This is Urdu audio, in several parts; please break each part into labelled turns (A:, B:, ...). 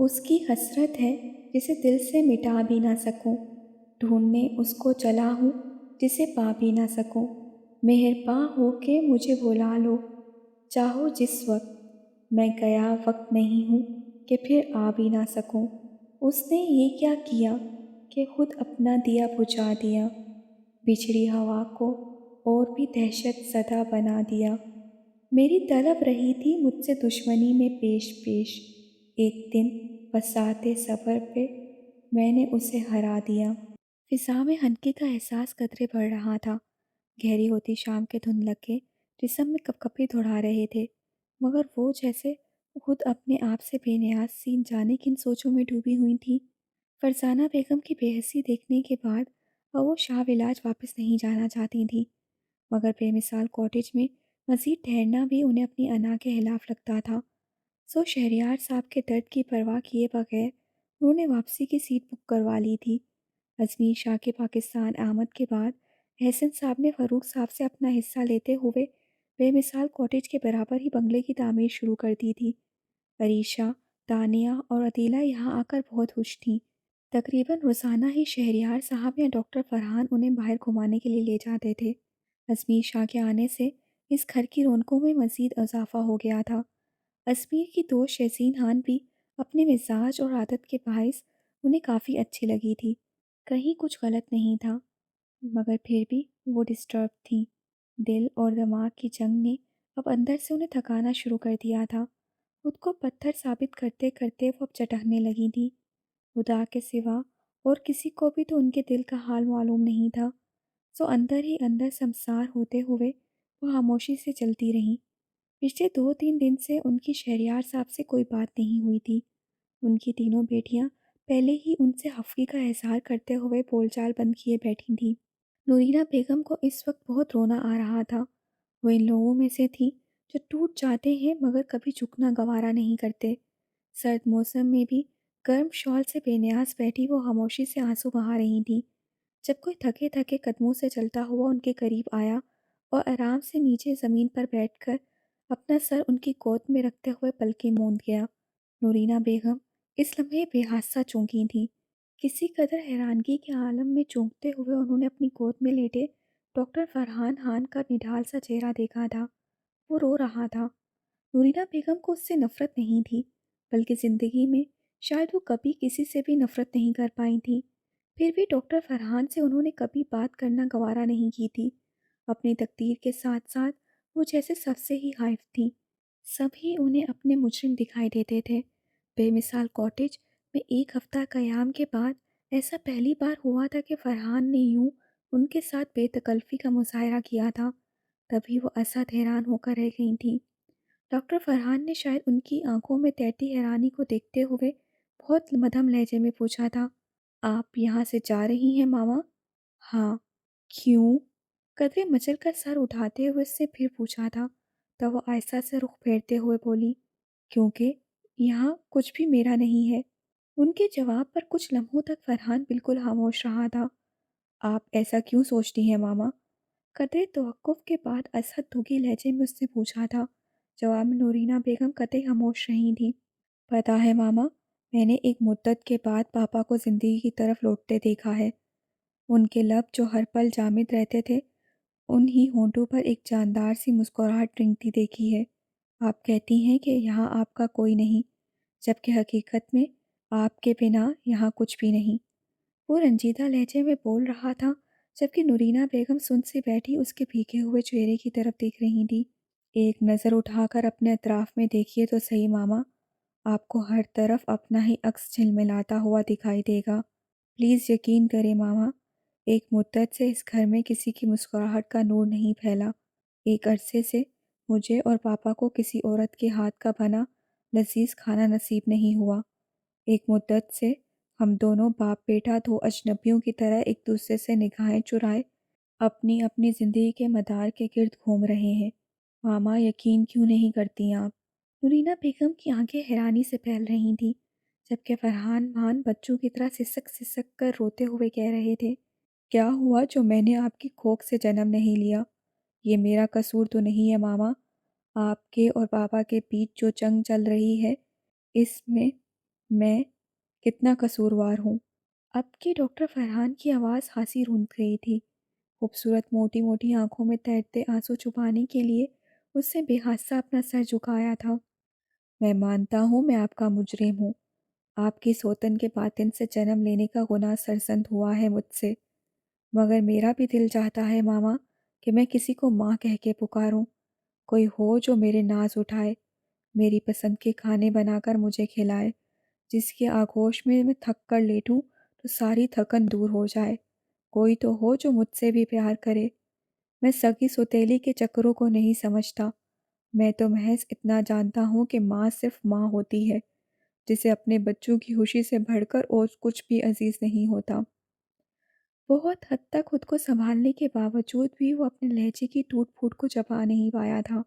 A: اس کی حسرت ہے جسے دل سے مٹا بھی نہ سکوں، ڈھونڈنے اس کو چلا ہوں جسے پا بھی نہ سکوں۔ مہرباں ہو کے مجھے بلا لو، چاہو جس وقت، میں گیا وقت نہیں ہوں کہ پھر آ بھی نہ سکوں۔ اس نے یہ کیا کیا کہ خود اپنا دیا بجھا دیا، بچھڑی ہوا کو اور بھی دہشت زدہ بنا دیا۔ میری طلب رہی تھی مجھ سے دشمنی میں پیش پیش، ایک دن بساتے سفر پہ میں نے اسے ہرا دیا۔ فضا میں ہنکی کا احساس قدرے بڑھ رہا تھا، گہری ہوتی شام کے دھند لگے جسم میں کپ کپی دوڑا رہے تھے، مگر وہ جیسے خود اپنے آپ سے بے نیاز سی جانے کن سوچوں میں ڈوبی ہوئی تھی۔ فرزانہ بیگم کی بے حسی دیکھنے کے بعد اب وہ شاہ ولاج واپس نہیں جانا چاہتی تھی، مگر بے مثال کاٹیج میں مزید ٹھہرنا بھی انہیں اپنی انا کے خلاف لگتا تھا۔ سو شہریار صاحب کے درد کی پرواہ کیے بغیر انہوں نے واپسی کی سیٹ بک کروا لی تھی۔ ازمیر شاہ کے پاکستان آمد کے بعد احسن صاحب نے فاروق صاحب سے اپنا حصہ لیتے ہوئے بے مثال کاٹیج کے برابر ہی بنگلے کی تعمیر شروع کر دی تھی۔ عریشہ، دانیہ اور عدیلہ یہاں آ کر بہت خوش تھیں۔ تقریباً روزانہ ہی شہریار صاحب یا ڈاکٹر فرحان انہیں باہر گھمانے کے لیے لے جاتے تھے۔ ازمیر شاہ کے آنے سے اس گھر کی رونقوں میں مزید اضافہ ہو گیا تھا۔ ازمیر کی دوست شہزین خان بھی اپنے مزاج اور عادت کے باعث انہیں کافی اچھی لگی تھی۔ کہیں کچھ غلط نہیں تھا، مگر پھر بھی وہ ڈسٹرب تھیں۔ دل اور دماغ کی جنگ نے اب اندر سے انہیں تھکانا شروع کر دیا تھا۔ خود کو پتھر ثابت کرتے کرتے وہ اب چٹکنے لگی تھی۔ خدا کے سوا اور کسی کو بھی تو ان کے دل کا حال معلوم نہیں تھا، سو اندر ہی اندر سمسار ہوتے ہوئے وہ خاموشی سے چلتی رہیں۔ پچھلے 2-3 دن سے ان کی شہریار صاحب سے کوئی بات نہیں ہوئی تھی۔ ان کی تینوں بیٹیاں پہلے ہی ان سے خفگی کا اظہار کرتے ہوئے بول چال بند کیے بیٹھی تھیں۔ نورینہ بیگم کو اس وقت بہت رونا آ رہا تھا۔ وہ ان لوگوں میں سے تھی جو ٹوٹ جاتے ہیں مگر کبھی جھکنا گوارا نہیں کرتے۔ سرد موسم میں بھی گرم شال سے بے نیاز بیٹھی وہ خاموشی سے آنسو بہا رہی تھیں۔ جب کوئی تھکے تھکے قدموں سے چلتا ہوا ان کے قریب آیا اور آرام سے نیچے زمین پر بیٹھ کر اپنا سر ان کی گود میں رکھتے ہوئے پلکیں موند گیا، نورینہ بیگم اس لمحے بے حادثہ چونکی تھیں۔ کسی قدر حیرانگی کے عالم میں چونکتے ہوئے انہوں نے اپنی گود میں لیٹے ڈاکٹر فرحان خان کا نڈھال سا چہرہ دیکھا تھا۔ وہ رو رہا تھا۔ نورینہ بیگم کو اس سے نفرت نہیں تھی، بلکہ زندگی میں شاید وہ کبھی کسی سے بھی نفرت نہیں کر پائی تھیں۔ پھر بھی ڈاکٹر فرحان سے انہوں نے کبھی بات کرنا گوارا نہیں کی تھی۔ اپنی تقدیر کے ساتھ ساتھ وہ جیسے سب سے ہی خائف تھیں۔ سب ہی انہیں اپنے مجرم دکھائی دیتے تھے۔ بے مثال کاٹیج میں ایک ہفتہ قیام کے بعد ایسا پہلی بار ہوا تھا کہ فرحان نے یوں ان کے ساتھ بے تکلفی کا مظاہرہ کیا تھا۔ تبھی وہ اسد حیران ہو کر رہ گئی تھیں۔ ڈاکٹر فرحان نے شاید ان کی آنکھوں میں تیرتی حیرانی کو دیکھتے ہوئے بہت مدھم لہجے میں پوچھا تھا، آپ یہاں سے جا رہی ہیں ماما؟ ہاں۔ کیوں؟ قدرے مچل کر سر اٹھاتے ہوئے اس سے پھر پوچھا تھا، تو وہ آہستہ سے رخ پھیرتے ہوئے بولی، کیونکہ یہاں کچھ بھی میرا نہیں ہے۔ ان کے جواب پر کچھ لمحوں تک فرحان بالکل خاموش رہا تھا۔ آپ ایسا کیوں سوچتی ہیں ماما؟ قدرے توقف کے بعد اسد دھوکی لہجے میں اس سے پوچھا تھا۔ جواب میں نورینہ بیگم قطعی خاموش رہی تھیں۔ پتہ ہے ماما، میں نے ایک مدت کے بعد پاپا کو زندگی کی طرف لوٹتے دیکھا ہے۔ ان کے لب جو ہر پل جامد رہتے تھے، انہی ہونٹوں پر ایک جاندار سی مسکراہٹ رنگتی دیکھی ہے۔ آپ کہتی ہیں کہ یہاں آپ کا کوئی نہیں، جبکہ حقیقت میں آپ کے بنا یہاں کچھ بھی نہیں۔ وہ رنجیدہ لہجے میں بول رہا تھا، جبکہ نورینہ بیگم سن سے بیٹھی اس کے بھیگے ہوئے چہرے کی طرف دیکھ رہی تھی۔ ایک نظر اٹھا کر اپنے اطراف میں دیکھیے تو صحیح ماما، آپ کو ہر طرف اپنا ہی عکس جھلملاتا ہوا دکھائی دے گا۔ پلیز یقین کریں ماما، ایک مدت سے اس گھر میں کسی کی مسکراہٹ کا نور نہیں پھیلا۔ ایک عرصے سے مجھے اور پاپا کو کسی عورت کے ہاتھ کا بنا لذیذ کھانا نصیب نہیں ہوا۔ ایک مدت سے ہم دونوں باپ بیٹا دو اجنبیوں کی طرح ایک دوسرے سے نگاہیں چرائے اپنی اپنی زندگی کے مدار کے گرد گھوم رہے ہیں۔ ماما یقین کیوں نہیں کرتی آپ؟ نورینہ بیگم کی آنکھیں حیرانی سے پھیل رہی تھیں، جبکہ فرحان خان بچوں کی طرح سسک سسک کر روتے ہوئے کہہ رہے تھے، کیا ہوا جو میں نے آپ کی کوکھ سے جنم نہیں لیا؟ یہ میرا قصور تو نہیں ہے ماما، آپ کے اور پاپا کے بیچ جو جنگ چل رہی ہے اس میں میں کتنا قصوروار ہوں؟ اب کی ڈاکٹر فرحان کی آواز ہنسی روند گئی تھی۔ خوبصورت موٹی موٹی آنکھوں میں تیرتے آنسو چھپانے کے لیے اس نے بے حادثہ اپنا سر جھکایا تھا۔ میں مانتا ہوں میں آپ کا مجرم ہوں۔ آپ کی سوتن کے باطن سے جنم لینے کا گناہ سرزد ہوا ہے مجھ سے، مگر میرا بھی دل چاہتا ہے ماما کہ میں کسی کو ماں کہہ کے پکاروں، کوئی ہو جو میرے ناز اٹھائے، میری پسند کے کھانے بنا کر مجھے کھلائے، جس کی آغوش میں میں تھک کر لیٹوں تو ساری تھکن دور ہو جائے، کوئی تو ہو جو مجھ سے بھی پیار کرے۔ میں سگی سوتیلی کے چکروں کو نہیں سمجھتا، میں تو محض اتنا جانتا ہوں کہ ماں صرف ماں ہوتی ہے، جسے اپنے بچوں کی خوشی سے بڑھ کر اور کچھ بھی عزیز نہیں ہوتا۔ بہت حد تک خود کو سنبھالنے کے باوجود بھی وہ اپنے لہجے کی ٹوٹ پھوٹ کو چبا نہیں پایا تھا۔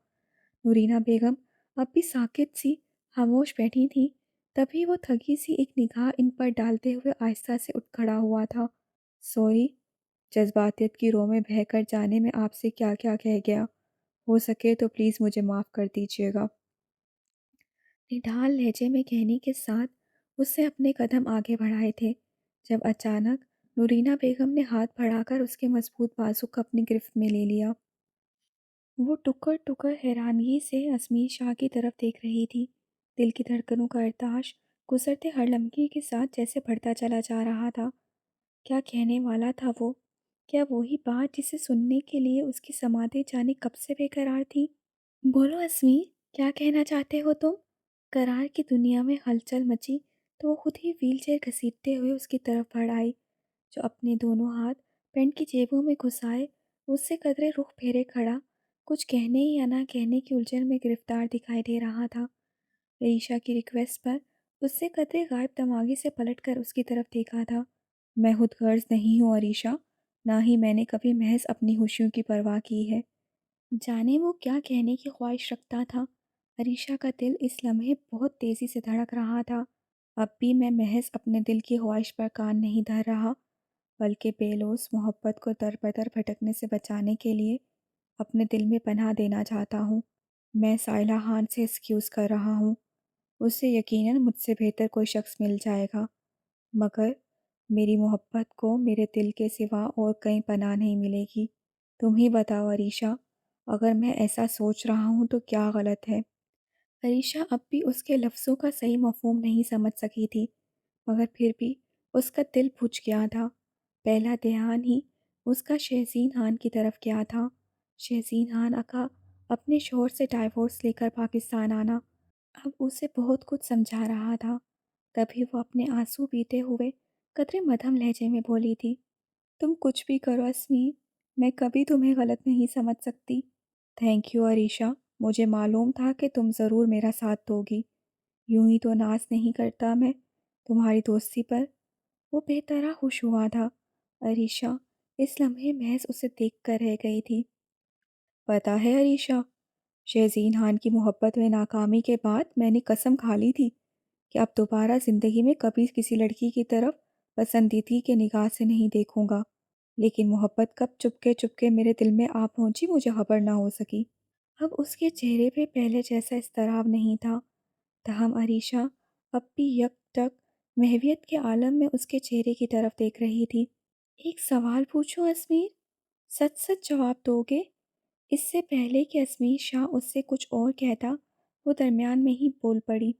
A: نورینہ بیگم اب بھی ساکت سی خاموش بیٹھی تھی، تبھی وہ تھکی سی ایک نگاہ ان پر ڈالتے ہوئے آہستہ سے اٹھ کھڑا ہوا تھا۔ سوری، جذباتیت کی رو میں بہہ کر جانے میں آپ سے کیا کیا کہہ گیا، ہو سکے تو پلیز مجھے معاف کر دیجیے گا۔ نڈھال لہجے میں کہنے کے ساتھ اس نے اپنے قدم آگے بڑھائے تھے جب اچانک نورینہ بیگم نے ہاتھ بڑھا کر اس کے مضبوط بازو کو اپنی گرفت میں لے لیا۔ وہ ٹکر ٹکر حیرانگی سے اسمیر شاہ کی طرف دیکھ رہی تھی۔ دل کی دھڑکنوں کا ارتعاش گزرتے ہر لمحے کے ساتھ جیسے بڑھتا چلا جا رہا تھا۔ کیا کہنے والا تھا وہ؟ کیا وہی بات جسے سننے کے لیے اس کی سماعتیں جانے کب سے بے قرار تھیں؟ بولو اسمیر، کیا کہنا چاہتے ہو تم؟ قرار کی دنیا میں ہلچل مچی تو وہ خود ہی ویل چیئر گھسیٹتے ہوئے اس کی طرف بڑھ آئی، جو اپنے دونوں ہاتھ پینٹ کی جیبوں میں گھسائے اس سے قدرے رخ پھیرے کھڑا، کچھ کہنے یا نہ کہنے کی الجھن میں گرفتار دکھائی دے رہا تھا۔ عریشہ کی ریکویسٹ پر اس سے قدرے غائب دماغی سے پلٹ کر اس کی طرف دیکھا تھا۔ میں خود غرض نہیں ہوں عریشہ، نہ ہی میں نے کبھی محض اپنی خوشیوں کی پرواہ کی ہے۔ جانے وہ کیا کہنے کی خواہش رکھتا تھا۔ عریشہ کا دل اس لمحے بہت تیزی سے دھڑک رہا تھا۔ اب بھی میں محض اپنے دل کی خواہش پر کان نہیں دھر رہا، بلکہ بے لوث محبت کو در بدر بھٹکنے سے بچانے کے لیے اپنے دل میں پناہ دینا چاہتا ہوں۔ میں سائلہ خان سے ایکسکیوز کر رہا ہوں، اس سے یقیناً مجھ سے بہتر کوئی شخص مل جائے گا، مگر میری محبت کو میرے دل کے سوا اور کہیں پناہ نہیں ملے گی۔ تم ہی بتاؤ عریشہ، اگر میں ایسا سوچ رہا ہوں تو کیا غلط ہے؟ عریشہ اب بھی اس کے لفظوں کا صحیح مفہوم نہیں سمجھ سکی تھی، مگر پھر بھی اس کا دل بجھ گیا تھا۔ پہلا دھیان ہی اس کا شہزین خان کی طرف گیا تھا۔ شہزین خان کا اپنے شوہر سے ڈائیورس لے کر پاکستان آنا اب اسے بہت کچھ سمجھا رہا تھا۔ تبھی وہ اپنے آنسو پیتے ہوئے قدرے مدھم لہجے میں بولی تھی، تم کچھ بھی کرو اسمیر، میں کبھی تمہیں غلط نہیں سمجھ سکتی۔ تھینک یو عریشہ، مجھے معلوم تھا کہ تم ضرور میرا ساتھ دو گی، یوں ہی تو ناز نہیں کرتا میں تمہاری دوستی پر۔ وہ بے طرح خوش ہوا تھا۔ عریشہ اس لمحے محض اسے دیکھ کر رہ گئی تھی۔ پتہ ہے عریشہ، شہزین خان کی محبت میں ناکامی کے بعد میں نے قسم کھا لی تھی کہ اب دوبارہ زندگی میں کبھی کسی لڑکی کی طرف پسندیدگی کے نگاہ سے نہیں دیکھوں گا، لیکن محبت کب چپکے میرے دل میں آ پہنچی مجھے خبر نہ ہو سکی۔ اب اس کے چہرے پہ پہلے جیسا اضطراب نہیں تھا، تاہم عریشہ اب بھی یک ٹک محویت کے عالم میں اس کے چہرے کی طرف دیکھ رہی تھی۔ ایک سوال پوچھوں اسمیر، سچ سچ جواب دو گے؟ اس سے پہلے کہ اسمیر شاہ اس سے کچھ اور کہتا، وہ درمیان میں ہی بول پڑی۔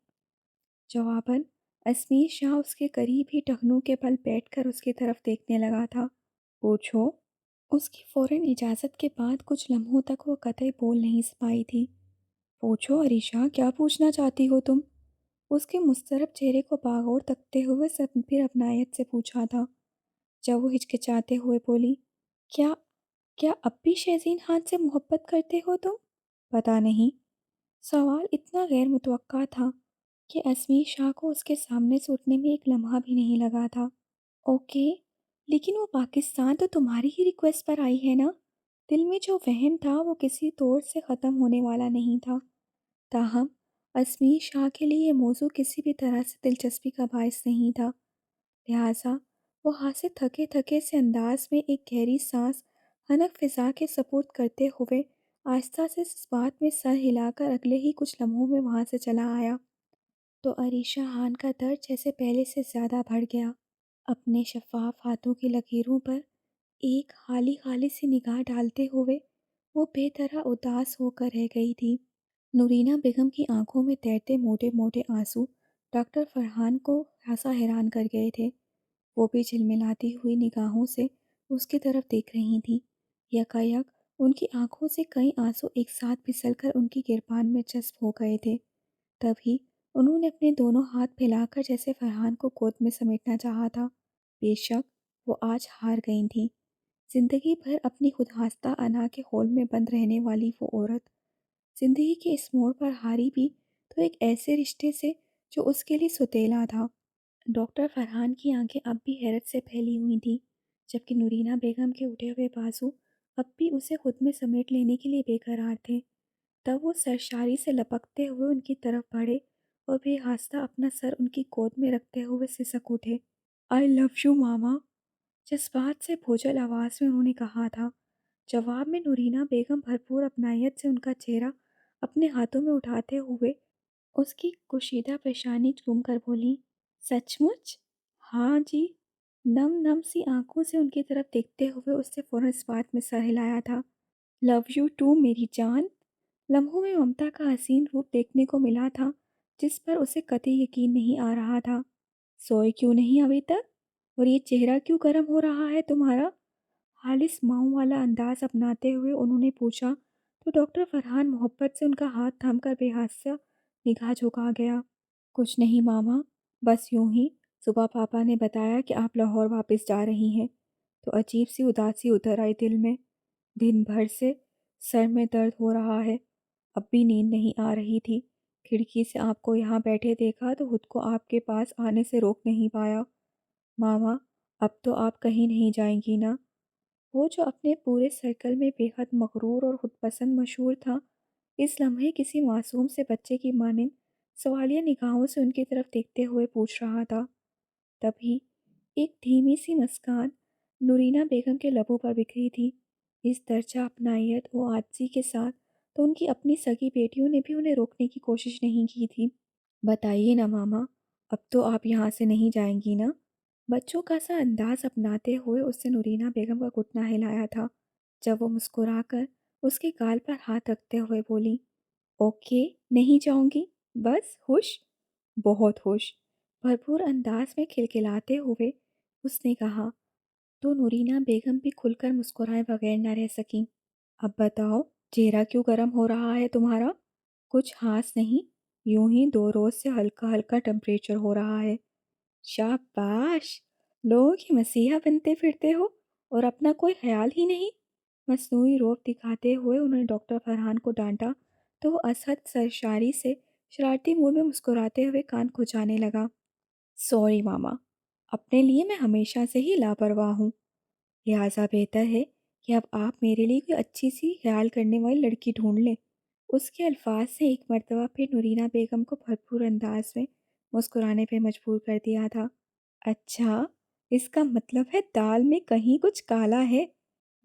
A: جواباً اسمیر شاہ اس کے قریب ہی ٹخنوں کے بل بیٹھ کر اس کی طرف دیکھنے لگا تھا۔ پوچھو۔ اس کی فوراً اجازت کے بعد کچھ لمحوں تک وہ قطعی بول نہیں پائی تھی۔ پوچھو عریشہ، کیا پوچھنا چاہتی ہو تم؟ اس کے مضطرب چہرے کو باغور تکتے ہوئے سب پھر اپنائیت سے پوچھا تھا، جب وہ ہچکچاتے ہوئے بولی، کیا کیا اب بھی شہزین خان سے محبت کرتے ہو تم؟ پتہ نہیں۔ سوال اتنا غیر متوقع تھا کہ اسمیر شاہ کو اس کے سامنے سے اٹھنے میں ایک لمحہ بھی نہیں لگا تھا۔ اوکے، لیکن وہ پاکستان تو تمہاری ہی ریکویسٹ پر آئی ہے نا؟ دل میں جو وہم تھا وہ کسی طور سے ختم ہونے والا نہیں تھا، تاہم اسمیر شاہ کے لیے یہ موضوع کسی بھی طرح سے دلچسپی کا باعث نہیں تھا، لہٰذا وہ ہاتھ سے تھکے تھکے سے انداز میں ایک گہری سانس خنک فضا کے سپرد کرتے ہوئے آہستہ سے اس بات میں سر ہلا کر اگلے ہی کچھ لمحوں میں وہاں سے چلا آیا۔ تو عریشہ خان کا درد جیسے پہلے سے زیادہ بڑھ گیا۔ اپنے شفاف ہاتھوں کی لکیروں پر ایک خالی خالی سی نگاہ ڈالتے ہوئے وہ بے طرح اداس ہو کر رہ گئی تھی۔ نورینہ بیگم کی آنکھوں میں تیرتے موٹے موٹے آنسو ڈاکٹر فرحان کو خاصا حیران کر گئے تھے۔ وہ بھی جھلملاتی ہوئی نگاہوں سے اس کی طرف دیکھ رہی تھیں۔ یکایک ان کی آنکھوں سے کئی آنسو ایک ساتھ پھسل کر ان کی گریبان میں جذب ہو گئے تھے۔ تبھی انہوں نے اپنے دونوں ہاتھ پھیلا کر جیسے فرحان کو گود میں سمیٹنا چاہا تھا۔ بے شک وہ آج ہار گئی تھیں۔ زندگی بھر اپنی خودہاستہ انا کے خول میں بند رہنے والی وہ عورت زندگی کے اس موڑ پر ہاری بھی تو ایک ایسے رشتے سے جو اس کے لیے سوتیلا تھا۔ ڈاکٹر فرحان کی آنکھیں اب بھی حیرت سے پھیلی ہوئی تھیں، جبکہ نورینہ بیگم کے اٹھے ہوئے بازو اب بھی اسے خود میں سمیٹ لینے کے لیے بے قرار تھے۔ تب وہ سرشاری سے لپکتے ہوئے ان کی طرف بڑھے اور بے آہستہ اپنا سر ان کی گود میں رکھتے ہوئے سسک اٹھے۔ آئی لو یو ماما، جذبات سے بھوجل آواز میں انہوں نے کہا تھا۔ جواب میں نورینہ بیگم بھرپور اپنائیت سے ان کا چہرہ اپنے ہاتھوں میں اٹھاتے ہوئے اس کی کشیدہ پیشانی چوم کر بولی، سچ مچ؟ ہاں جی۔ نم نم سی آنکھوں سے ان کی طرف دیکھتے ہوئے اس نے فوراً اس بات میں سر ہلایا تھا۔ لو یو ٹو میری جان۔ لمحوں میں ممتا کا حسین روپ دیکھنے کو ملا تھا جس پر اسے قطعی یقین نہیں آ رہا تھا۔ سوئے کیوں نہیں ابھی تک؟ اور یہ چہرہ کیوں گرم ہو رہا ہے تمہارا؟ خالص ماؤں والا انداز اپناتے ہوئے انہوں نے پوچھا تو ڈاکٹر فرحان محبت سے ان کا ہاتھ تھام کر بے حاصل نگاہ جھکا گیا۔ کچھ نہیں ماما، بس یوں ہی صبح پاپا نے بتایا کہ آپ لاہور واپس جا رہی ہیں تو عجیب سی اداسی اتر آئی دل میں۔ دن بھر سے سر میں درد ہو رہا ہے، اب بھی نیند نہیں آ رہی تھی۔ کھڑکی سے آپ کو یہاں بیٹھے دیکھا تو خود کو آپ کے پاس آنے سے روک نہیں پایا۔ ماما اب تو آپ کہیں نہیں جائیں گی نا؟ وہ جو اپنے پورے سرکل میں بے حد مغرور اور خود پسند مشہور تھا، اس لمحے کسی معصوم سے بچے کی مانند سوالیہ نگاہوں سے ان کی طرف دیکھتے ہوئے پوچھ رہا تھا۔ تبھی ایک دھیمی سی مسکان نورینہ بیگم کے لبوں پر بکھری تھی۔ اس درجہ اپنائیت و عاجزی کے ساتھ تو ان کی اپنی سگی بیٹیوں نے بھی انہیں روکنے کی کوشش نہیں کی تھی۔ بتائیے نا ماما، اب تو آپ یہاں سے نہیں جائیں گی نا؟ بچوں کا سا انداز اپناتے ہوئے اس نے نورینہ بیگم کا گھٹنا ہلایا تھا، جب وہ مسکرا کر اس کے گال پر ہاتھ رکھتے ہوئے بولی، اوکے نہیں جاؤں گی، بس خوش؟ بہت خوش، بھرپور انداز میں کھلکھلاتے ہوئے اس نے کہا۔ تو نورینہ بیگم بھی کھل کر مسکرائے بغیر نہ رہ سکیں۔ اب بتاؤ، چہرہ کیوں گرم ہو رہا ہے تمہارا؟ کچھ خاص نہیں، یوں ہی 2 روز سے ہلکا ہلکا ٹمپریچر ہو رہا ہے۔ شاباش، لوگوں کی مسیحا بنتے پھرتے ہو اور اپنا کوئی خیال ہی نہیں۔ مصنوعی روب دکھاتے ہوئے انہوں نے ڈاکٹر فرحان کو ڈانٹا تو وہ اسحد سرشاری سے شرارتی موڈ میں مسکراتے ہوئے کان کھجانے لگا۔ سوری ماما، اپنے لیے میں ہمیشہ سے ہی لاپرواہ ہوں، لہٰذا بہتر ہے کہ اب آپ میرے لیے کوئی اچھی سی خیال کرنے والی لڑکی ڈھونڈ لیں۔ اس کے الفاظ سے ایک مرتبہ پھر نورینہ بیگم کو بھرپور انداز میں مسکرانے پہ مجبور کر دیا تھا۔ اچھا، اس کا مطلب ہے دال میں کہیں کچھ کالا ہے؟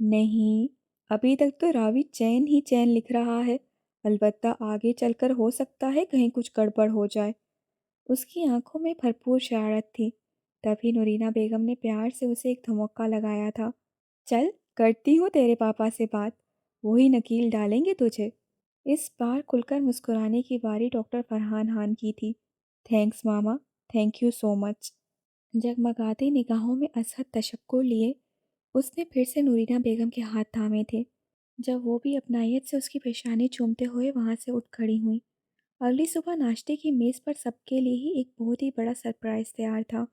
A: نہیں، ابھی تک تو راوی چین ہی چین لکھ رہا ہے، البتہ آگے چل کر ہو سکتا ہے کہیں کچھ گڑبڑ ہو جائے۔ اس کی آنکھوں میں بھرپور شرارت تھی۔ تبھی نورینہ بیگم نے پیار سے اسے ایک دھمکا لگایا تھا، چل کرتی ہوں تیرے پاپا سے بات، وہی نکیل ڈالیں گے تجھے۔ اس بار کھل کر مسکرانے کی باری ڈاکٹر فرحان خان کی تھی۔ تھینکس ماما، تھینک یو سو مچ۔ جگمگاتی نگاہوں میں اسحد تشکر لیے اس نے پھر سے نورینہ بیگم کے ہاتھ تھامے تھے، جب وہ بھی اپنائیت سے اس کی پیشانی چومتے ہوئے وہاں سے اٹھ کھڑی ہوئیں۔ اگلی صبح ناشتے کی میز پر سب کے لیے ہی ایک بہت ہی بڑا سرپرائز تیار تھا۔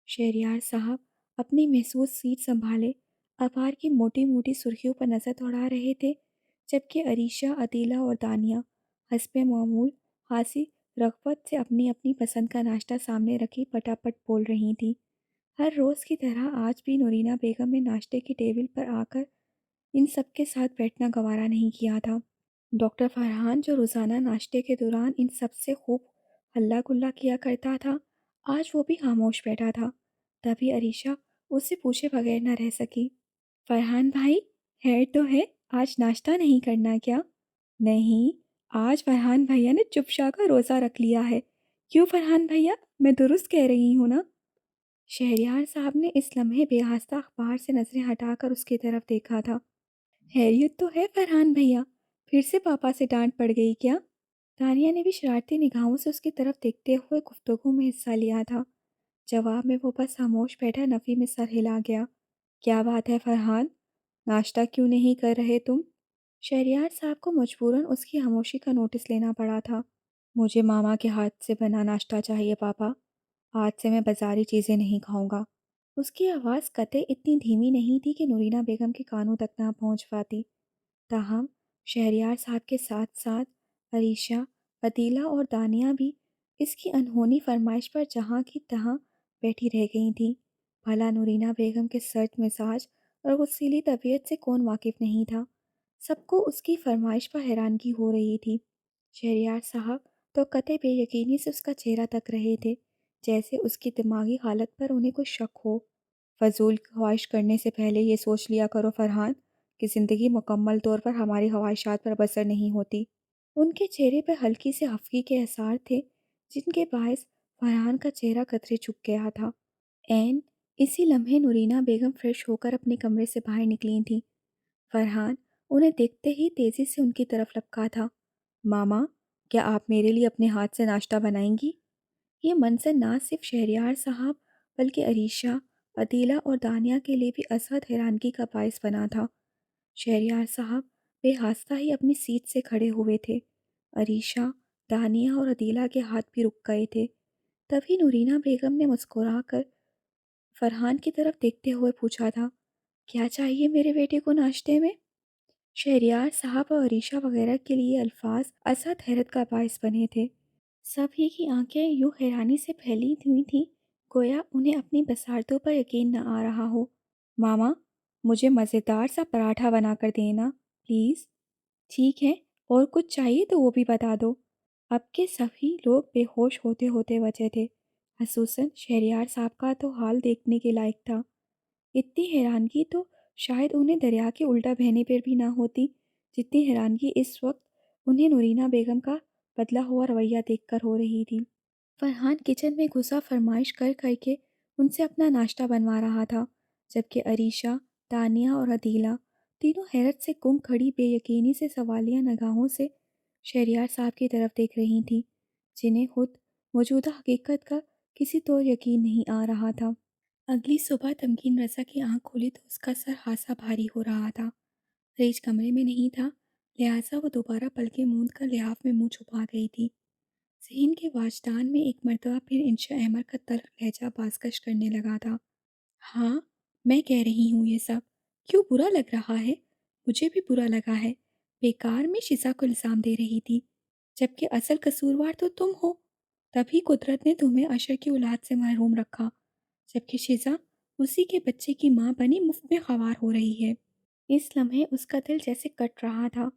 A: شہریار صاحب اپنی محسوس سیٹ سنبھالے اخبار کی موٹی موٹی سرخیوں پر نظر دوڑا رہے تھے، جبکہ عریشہ، عدیلہ اور دانیہ حسب معمول خاصی رغبت سے اپنی اپنی پسند کا ناشتہ سامنے رکھی پٹاپٹ بول رہی تھیں۔ ہر روز کی طرح آج بھی نورینہ بیگم نے ناشتے کی ٹیبل پر آ کر ان سب کے ساتھ بیٹھنا گوارا نہیں کیا تھا۔ ڈاکٹر فرحان جو روزانہ ناشتے کے دوران ان سب سے خوب ہلا گلا کیا کرتا تھا، آج وہ بھی خاموش بیٹھا تھا۔ تبھی عریشہ اس سے پوچھے بغیر نہ رہ سکی، فرحان بھائی، خیر تو ہے؟ آج ناشتہ نہیں کرنا کیا؟ نہیں، آج فرحان بھیا نے چپ شا کا روزہ رکھ لیا ہے کیوں فرحان بھیا، میں درست کہہ رہی ہوں نا؟ شہریار صاحب نے اس لمحے بے آستہ اخبار سے نظریں ہٹا کر اس کی طرف دیکھا تھا۔ خیریت تو ہے فرحان بھیا؟ پھر سے پاپا سے ڈانٹ پڑ گئی کیا؟ تانیہ نے بھی شرارتی نگاہوں سے اس کی طرف دیکھتے ہوئے گفتگو میں حصہ لیا تھا۔ جواب میں وہ بس خاموش بیٹھا نفی میں سر ہلا گیا۔ کیا بات ہے فرحان؟ ناشتہ کیوں نہیں کر رہے تم؟ شہریار صاحب کو مجبوراً اس کی خاموشی کا نوٹس لینا پڑا تھا۔ مجھے ماما کے ہاتھ سے بنا ناشتہ چاہیے پاپا، آج سے میں بازاری چیزیں نہیں کھاؤں گا۔ اس کی آواز قطع اتنی دھیمی نہیں تھی کہ نورینہ بیگم کے کانوں تک نہ پہنچ پاتی، تاہم شہریار صاحب کے ساتھ ساتھ عریشہ، عدیلہ اور دانیہ بھی اس کی انہونی فرمائش پر جہاں کی تہاں بیٹھی رہ گئی تھیں۔ بھلا نورینہ بیگم کے سرد مزاج اور غصیلی طبیعت سے کون واقف نہیں تھا؟ سب کو اس کی فرمائش پر حیرانگی ہو رہی تھی۔ شہریار صاحب تو قطع بے یقینی سے اس کا چہرہ تک رہے تھے، جیسے اس کی دماغی حالت پر انہیں کوئی شک ہو۔ فضول خواہش کرنے سے پہلے یہ سوچ لیا کرو فرحان کہ زندگی مکمل طور پر ہماری خواہشات پر بسر نہیں ہوتی۔ ان کے چہرے پہ ہلکی سے خفگی کے اثار تھے، جن کے باعث فرحان کا چہرہ قطرے جھک گیا تھا۔ عین اسی لمحے نورینہ بیگم فریش ہو کر اپنے کمرے سے باہر نکلی تھیں۔ فرحان انہیں دیکھتے ہی تیزی سے ان کی طرف لپکا تھا۔ ماما، کیا آپ میرے لیے اپنے ہاتھ سے ناشتہ بنائیں گی؟ یہ منظر نہ صرف شہریار صاحب بلکہ عریشہ، عدیلہ اور دانیہ کے لیے بھی ازحد حیرانگی کا باعث بنا تھا۔ شہریار صاحب بے آستہ ہی اپنی سیٹ سے کھڑے ہوئے تھے۔ عریشہ، دانیہ اور عدیلہ کے ہاتھ بھی رک گئے تھے۔ تبھی نورینہ بیگم نے مسکرا کر فرحان کی طرف دیکھتے ہوئے پوچھا تھا، کیا چاہیے میرے بیٹے کو ناشتے میں؟ شہریار صاحب اور عریشہ وغیرہ کے لیے الفاظ ازحد حیرت کا باعث بنے تھے۔ سبھی کی آنکھیں یوں حیرانی سے پھیلی ہوئی تھیں، گویا انہیں اپنی بصارتوں پر یقین نہ آ رہا ہو۔ ماما، مجھے مزیدار سا پراٹھا بنا کر دینا پلیز۔ ٹھیک ہے، اور کچھ چاہیے تو وہ بھی بتا دو۔ اب کے سبھی لوگ بے ہوش ہوتے ہوتے بچے تھے، خصوصاً شہریار صاحب کا تو حال دیکھنے کے لائق تھا۔ اتنی حیرانگی تو شاید انہیں دریا کے الٹا بہنے پر بھی نہ ہوتی، جتنی حیرانگی اس وقت انہیں نورینہ بیگم کا بدلا ہوا رویہ دیکھ کر ہو رہی تھی۔ فرحان کچن میں گھسا فرمائش کر کر کے ان سے اپنا ناشتہ بنوا رہا تھا، جبکہ عریشہ، دانیہ اور عدیلہ تینوں حیرت سے گم کھڑی بے یقینی سے سوالیہ نگاہوں سے شہریار صاحب کی طرف دیکھ رہی تھیں، جنہیں خود موجودہ حقیقت کا کسی طور یقین نہیں آ رہا تھا۔ اگلی صبح تمکین رضا کی آنکھ کھلی تو اس کا سر خاصا بھاری ہو رہا تھا۔ ریچھ کمرے میں نہیں تھا، لہٰذا وہ دوبارہ پلکیں موند کر لحاف میں منہ چھپا گئی تھی۔ ذہن کے واجدان میں ایک مرتبہ پھر انشا احمد کا تلخ لہجہ بازگشت کرنے لگا تھا۔ ہاں، میں کہہ رہی ہوں یہ سب کیوں برا لگ رہا ہے؟ مجھے بھی برا لگا ہے۔ بیکار میں شزا کو الزام دے رہی تھی، جبکہ اصل قصوروار تو تم ہو۔ تبھی قدرت نے تمہیں عشر کی اولاد سے محروم رکھا، جبکہ شزا اسی کے بچے کی ماں بنی مفت میں خوار ہو رہی ہے۔ اس لمحے اس کا دل جیسے کٹ رہا تھا۔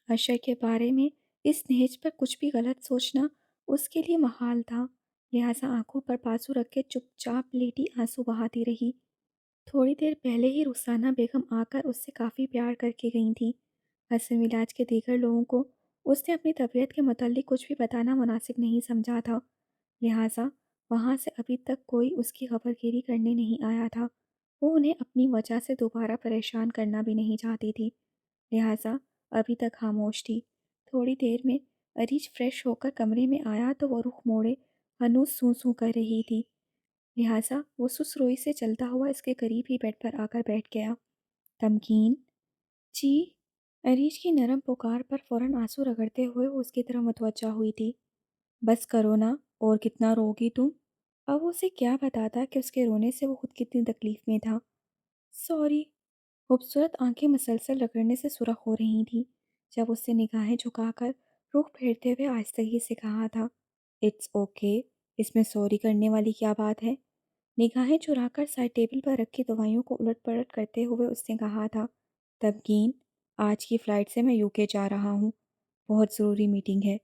A: عشر کے بارے میں اس نہج پر کچھ بھی غلط سوچنا اس کے لیے محال تھا، لہٰذا آنکھوں پر بازو رکھ کے چپ چاپ لیٹی آنسو بہاتی رہی۔ تھوڑی دیر پہلے ہی رخسانہ بیگم آ کر اس سے کافی پیار کر کے گئی تھیں۔ حسن ملاج کے دیگر لوگوں کو اس نے اپنی طبیعت کے متعلق کچھ بھی بتانا مناسب نہیں سمجھا تھا، لہٰذا وہاں سے ابھی تک کوئی اس کی خبر گیری کرنے نہیں آیا تھا۔ وہ انہیں اپنی وجہ سے دوبارہ پریشان کرنا بھی نہیں چاہتی تھی، لہٰذا ابھی تک خاموش تھی۔ تھوڑی دیر میں عریش فریش ہو کر کمرے میں آیا تو وہ رخ موڑے ہنوز سوں سوں کر رہی تھی، لہٰذا وہ سست روئی سے چلتا ہوا اس کے قریب ہی بیڈ پر آ کر بیٹھ گیا۔ تمکین، جی؟ عریش کی نرم پکار پر فوراً آنسو رگڑتے ہوئے وہ اس کی طرف متوجہ ہوئی تھی۔ بس کرو نا، اور کتنا روگی تم؟ اب اسے کیا بتاتا کہ اس کے رونے سے وہ خود کتنی تکلیف میں تھا۔ سوری۔ خوبصورت آنکھیں مسلسل رگڑنے سے سرخ ہو رہی تھیں جب اس سے نگاہیں جھکا کر رخ پھیرتے ہوئے آہستگی سے کہا تھا، اٹس اوکے، اس میں سوری کرنے والی کیا بات ہے؟ نگاہیں چرا کر سائڈ ٹیبل پر رکھی دوائیوں کو الٹ پلٹ کرتے ہوئے اس نے کہا تھا، تمکین، آج کی فلائٹ سے میں یوکے جا رہا ہوں، بہت ضروری میٹنگ ہے،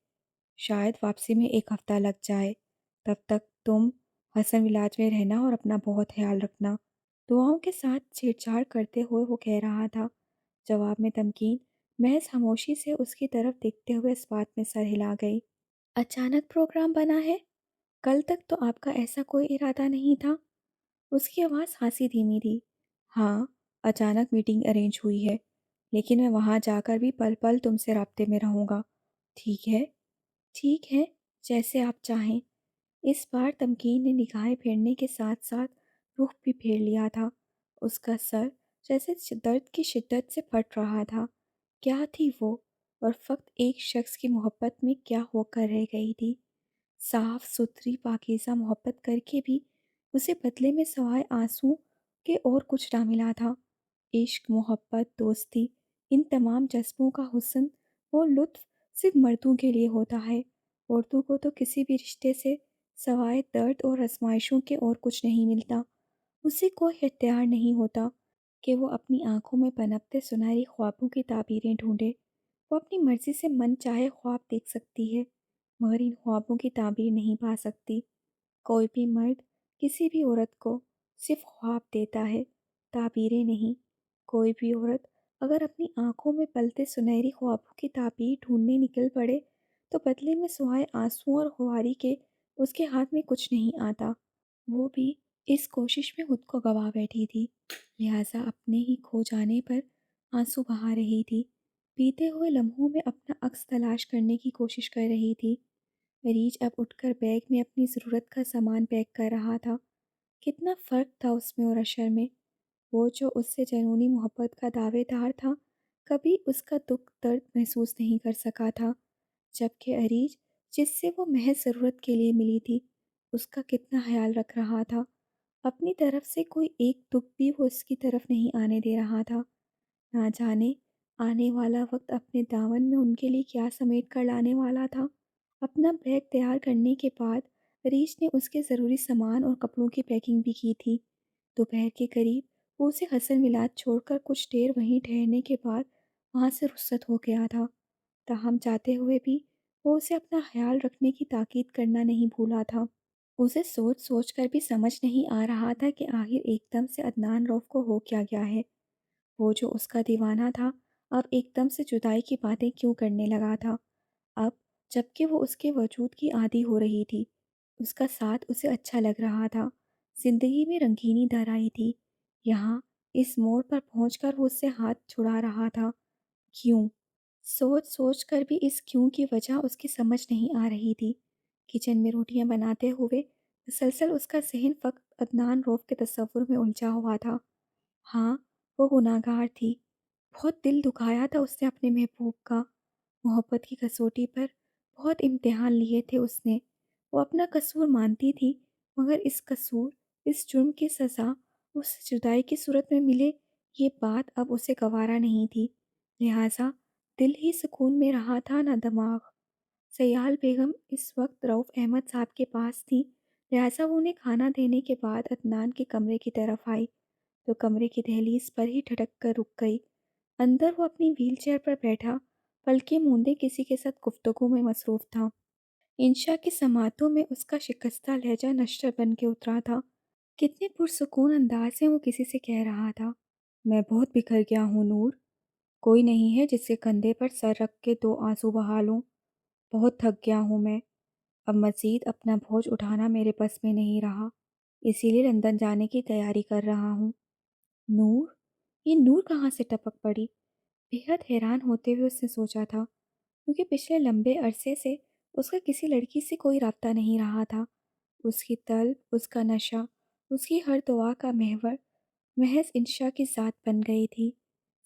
A: شاید واپسی میں ایک ہفتہ لگ جائے، تب تک تم حسن علاج میں رہنا اور اپنا بہت خیال رکھنا۔ دعاؤں کے ساتھ چھیڑ چھاڑ کرتے ہوئے وہ کہہ رہا تھا۔ جواب میں تمکین محض خاموشی سے اس کی طرف دیکھتے ہوئے اس بات میں سر ہلا گئی۔ اچانک پروگرام بنا ہے؟ کل تک تو آپ کا ایسا کوئی ارادہ نہیں تھا۔ اس کی آواز خاصی دھیمی تھی۔ ہاں، اچانک میٹنگ ارینج ہوئی ہے، لیکن میں وہاں جا کر بھی پل پل تم سے رابطے میں رہوں گا۔ ٹھیک ہے؟ ٹھیک ہے، جیسے آپ چاہیں۔ اس بار تمکین نے نگاہیں پھیرنے کے ساتھ ساتھ رخ بھی پھیر لیا تھا۔ اس کا سر جیسے درد کی شدت سے پھٹ رہا تھا۔ کیا تھی وہ؟ اور فقط ایک شخص کی محبت میں کیا ہو کر رہ گئی تھی؟ صاف ستھری پاکیزہ محبت کر کے بھی اسے بدلے میں سوائے آنسوں کے اور کچھ نہ ملا تھا۔ عشق، محبت، دوستی، ان تمام جذبوں کا حسن اور لطف صرف مردوں کے لیے ہوتا ہے۔ عورتوں کو تو کسی بھی رشتے سے سوائے درد اور آزمائشوں کے اور کچھ نہیں ملتا۔ اسے کوئی اختیار نہیں ہوتا کہ وہ اپنی آنکھوں میں پنپتے سنہری خوابوں کی تعبیریں ڈھونڈے۔ وہ اپنی مرضی سے من چاہے خواب دیکھ سکتی ہے، مگر ان خوابوں کی تعبیر نہیں پا سکتی۔ کوئی بھی مرد کسی بھی عورت کو صرف خواب دیتا ہے، تعبیریں نہیں۔ کوئی بھی عورت اگر اپنی آنکھوں میں پلتے سنہری خوابوں کی تعبیر ڈھونڈنے نکل پڑے تو بدلے میں سوائے آنسوں اور خواری کے اس کے ہاتھ میں کچھ نہیں آتا۔ وہ بھی اس کوشش میں خود کو گوا بیٹھی تھی، لہٰذا اپنے ہی کھو جانے پر آنسو بہا رہی تھی۔ بیتے ہوئے لمحوں میں اپنا عکس تلاش کرنے کی کوشش کر رہی تھی۔ مریج اب اٹھ کر بیگ میں اپنی ضرورت کا سامان پیک کر رہا تھا۔ کتنا فرق تھا اس میں اور اشر میں۔ وہ جو اس سے جنونی محبت کا دعوے دار تھا، کبھی اس کا دکھ درد محسوس نہیں کر سکا تھا، جبکہ اریج جس سے وہ محض ضرورت کے لیے ملی تھی، اس کا کتنا خیال رکھ رہا تھا۔ اپنی طرف سے کوئی ایک دکھ بھی وہ اس کی طرف نہیں آنے دے رہا تھا۔ نہ جانے آنے والا وقت اپنے دامن میں ان کے لیے کیا سمیٹ کر لانے والا تھا۔ اپنا بیگ تیار کرنے کے بعد ریش نے اس کے ضروری سامان اور کپڑوں کی پیکنگ بھی کی تھی۔ دوپہر کے قریب وہ اسے حسن ملاد چھوڑ کر کچھ دیر وہیں ٹھہرنے کے بعد وہاں سے رخصت ہو گیا تھا۔ تاہم جاتے ہوئے بھی وہ اسے اپنا خیال رکھنے کی تاکید کرنا نہیں بھولا تھا۔ اسے سوچ سوچ کر بھی سمجھ نہیں آ رہا تھا کہ آخر ایک دم سے عدنان روف کو ہو کیا گیا ہے۔ وہ جو اس کا دیوانہ تھا، اب ایک دم سے جدائی کی باتیں کیوں کرنے لگا تھا؟ اب جبکہ وہ اس کے وجود کی عادی ہو رہی تھی، اس کا ساتھ اسے اچھا لگ رہا تھا، زندگی میں رنگینی دھر آئی تھی۔ یہاں اس موڑ پر پہنچ کر وہ اس سے ہاتھ چھڑا رہا تھا۔ کیوں؟ سوچ سوچ کر بھی اس کیوں کی وجہ اس کی سمجھ نہیں آ رہی تھی۔ کچن میں روٹیاں بناتے ہوئے مسلسل اس کا ذہن فقط عدنان روف کے تصور میں الجھا ہوا تھا۔ ہاں، وہ گناہگار تھی، بہت دل دکھایا تھا اس نے اپنے محبوب کا۔ محبت کی کسوٹی پر بہت امتحان لیے تھے اس نے۔ وہ اپنا قصور مانتی تھی، مگر اس قصور، اس جرم کی سزا اس سے جدائی کی صورت میں ملے، یہ بات اب اسے گوارا نہیں تھی۔ لہٰذا دل ہی سکون میں رہا تھا نہ دماغ۔ سیال بیگم اس وقت رؤف احمد صاحب کے پاس تھی، لہٰذا وہ انہیں کھانا دینے کے بعد عدنان کے کمرے کی طرف آئی تو کمرے کی دہلیز پر ہی ٹھٹک کر رک گئی۔ اندر وہ اپنی ویل چیئر پر بیٹھا پلکیں موندے کسی کے ساتھ گفتگو میں مصروف تھا۔ انشا کی سماعتوں میں اس کا شکستہ لہجہ نشر بن کے اترا تھا۔ کتنے پرسکون انداز سے وہ کسی سے کہہ رہا تھا، میں بہت بکھر گیا ہوں نور، کوئی نہیں ہے جس کے کندھے پر سر رکھ کے دو آنسو بہا لوں۔ بہت تھک گیا ہوں میں، اب مزید اپنا بوجھ اٹھانا میرے بس میں نہیں رہا، اسی لیے لندن جانے کی تیاری کر رہا ہوں۔ نور؟ یہ نور کہاں سے ٹپک پڑی؟ بےحد حیران ہوتے ہوئے اس نے سوچا تھا، کیونکہ پچھلے لمبے عرصے سے اس کا کسی لڑکی سے کوئی رابطہ نہیں رہا تھا۔ اس کی طلب، اس کا نشہ، اس کی ہر دعا کا محور محض انشا کی ذات بن گئی تھی۔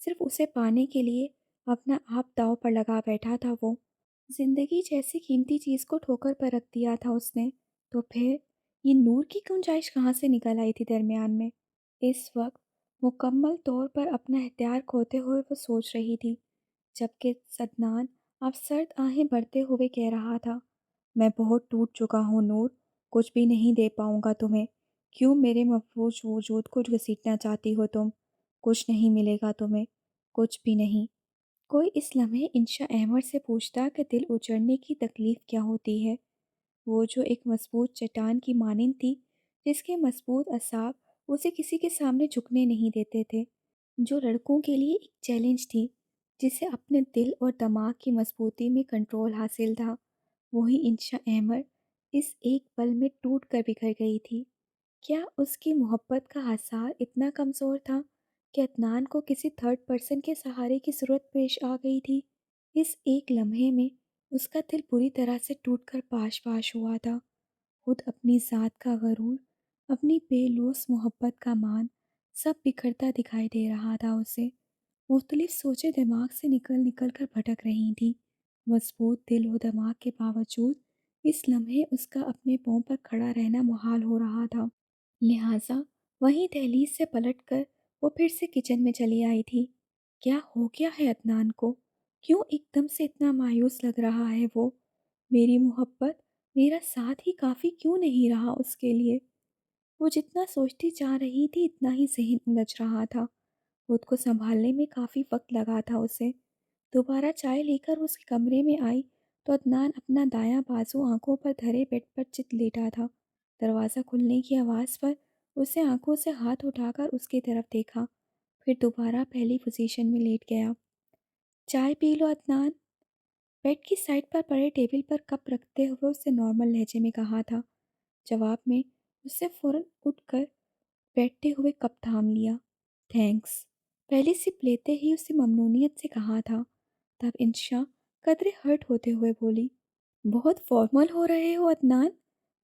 A: صرف اسے پانے کے لیے اپنا آپ داؤ پر لگا بیٹھا تھا وہ۔ زندگی جیسی قیمتی چیز کو ٹھوکر پر رکھ دیا تھا اس نے، تو پھر یہ نور کی گنجائش کہاں سے نکل آئی تھی درمیان میں؟ اس وقت مکمل طور پر اپنا اختیار کھوتے ہوئے وہ سوچ رہی تھی، جبکہ عدنان اب سرد آہیں بھرتے ہوئے کہہ رہا تھا، میں بہت ٹوٹ چکا ہوں نور، کچھ بھی نہیں دے پاؤں گا تمہیں۔ کیوں میرے مفلوج وجود کو گھسیٹنا چاہتی ہو تم؟ کچھ نہیں ملے گا تمہیں، کچھ بھی نہیں۔ کوئی اس لمحے انشا احمد سے پوچھتا کہ دل اجڑنے کی تکلیف کیا ہوتی ہے؟ وہ جو ایک مضبوط چٹان کی مانند تھی، جس کے مضبوط اعصاب اسے کسی کے سامنے جھکنے نہیں دیتے تھے، جو لڑکوں کے لیے ایک چیلنج تھی، جسے اپنے دل اور دماغ کی مضبوطی میں کنٹرول حاصل تھا، وہی انشا احمد اس ایک پل میں ٹوٹ کر بکھر گئی تھی۔ کیا اس کی محبت کا آثار اتنا کمزور تھا کہ عدنان کو کسی تھرڈ پرسن کے سہارے کی ضرورت پیش آ گئی تھی؟ اس ایک لمحے میں اس کا دل بری طرح سے ٹوٹ کر پاش پاش ہوا تھا۔ خود اپنی ذات کا غرور، اپنی بے لوث محبت کا مان، سب بکھرتا دکھائی دے رہا تھا اسے۔ مختلف سوچیں دماغ سے نکل نکل کر بھٹک رہی تھیں۔ مضبوط دل و دماغ کے باوجود اس لمحے اس کا اپنے پاؤں پر کھڑا رہنا محال ہو رہا تھا۔ لہٰذا وہیں دہلیز سے پلٹ کر وہ پھر سے کچن میں چلی آئی تھی۔ کیا ہو گیا ہے عدنان کو؟ کیوں ایک دم سے اتنا مایوس لگ رہا ہے وہ؟ میری محبت، میرا ساتھ ہی کافی کیوں نہیں رہا اس کے لیے؟ وہ جتنا سوچتی جا رہی تھی اتنا ہی ذہن الجھ رہا تھا۔ خود کو سنبھالنے میں کافی وقت لگا تھا اسے۔ دوبارہ چائے لے کر اس کے کمرے میں آئی تو عدنان اپنا دایاں بازو آنکھوں پر دھرے بیڈ پر چت لیٹا تھا۔ دروازہ کھلنے کی آواز پر اسے آنکھوں سے ہاتھ اٹھا کر اس کی طرف دیکھا، پھر دوبارہ پہلی پوزیشن میں لیٹ گیا۔ چائے پی لو عدنان، بیڈ کی سائڈ پر پڑے ٹیبل پر کپ رکھتے ہوئے اسے نارمل لہجے میں کہا تھا۔ جواب میں اسے فوراً اٹھ کر بیٹھتے ہوئے کپ تھام لیا۔ تھینکس، پہلی سپ لیتے ہی اسے ممنونیت سے کہا تھا۔ تب انشا قدرے ہرٹ ہوتے ہوئے بولی، بہت فارمل ہو رہے ہو عدنان،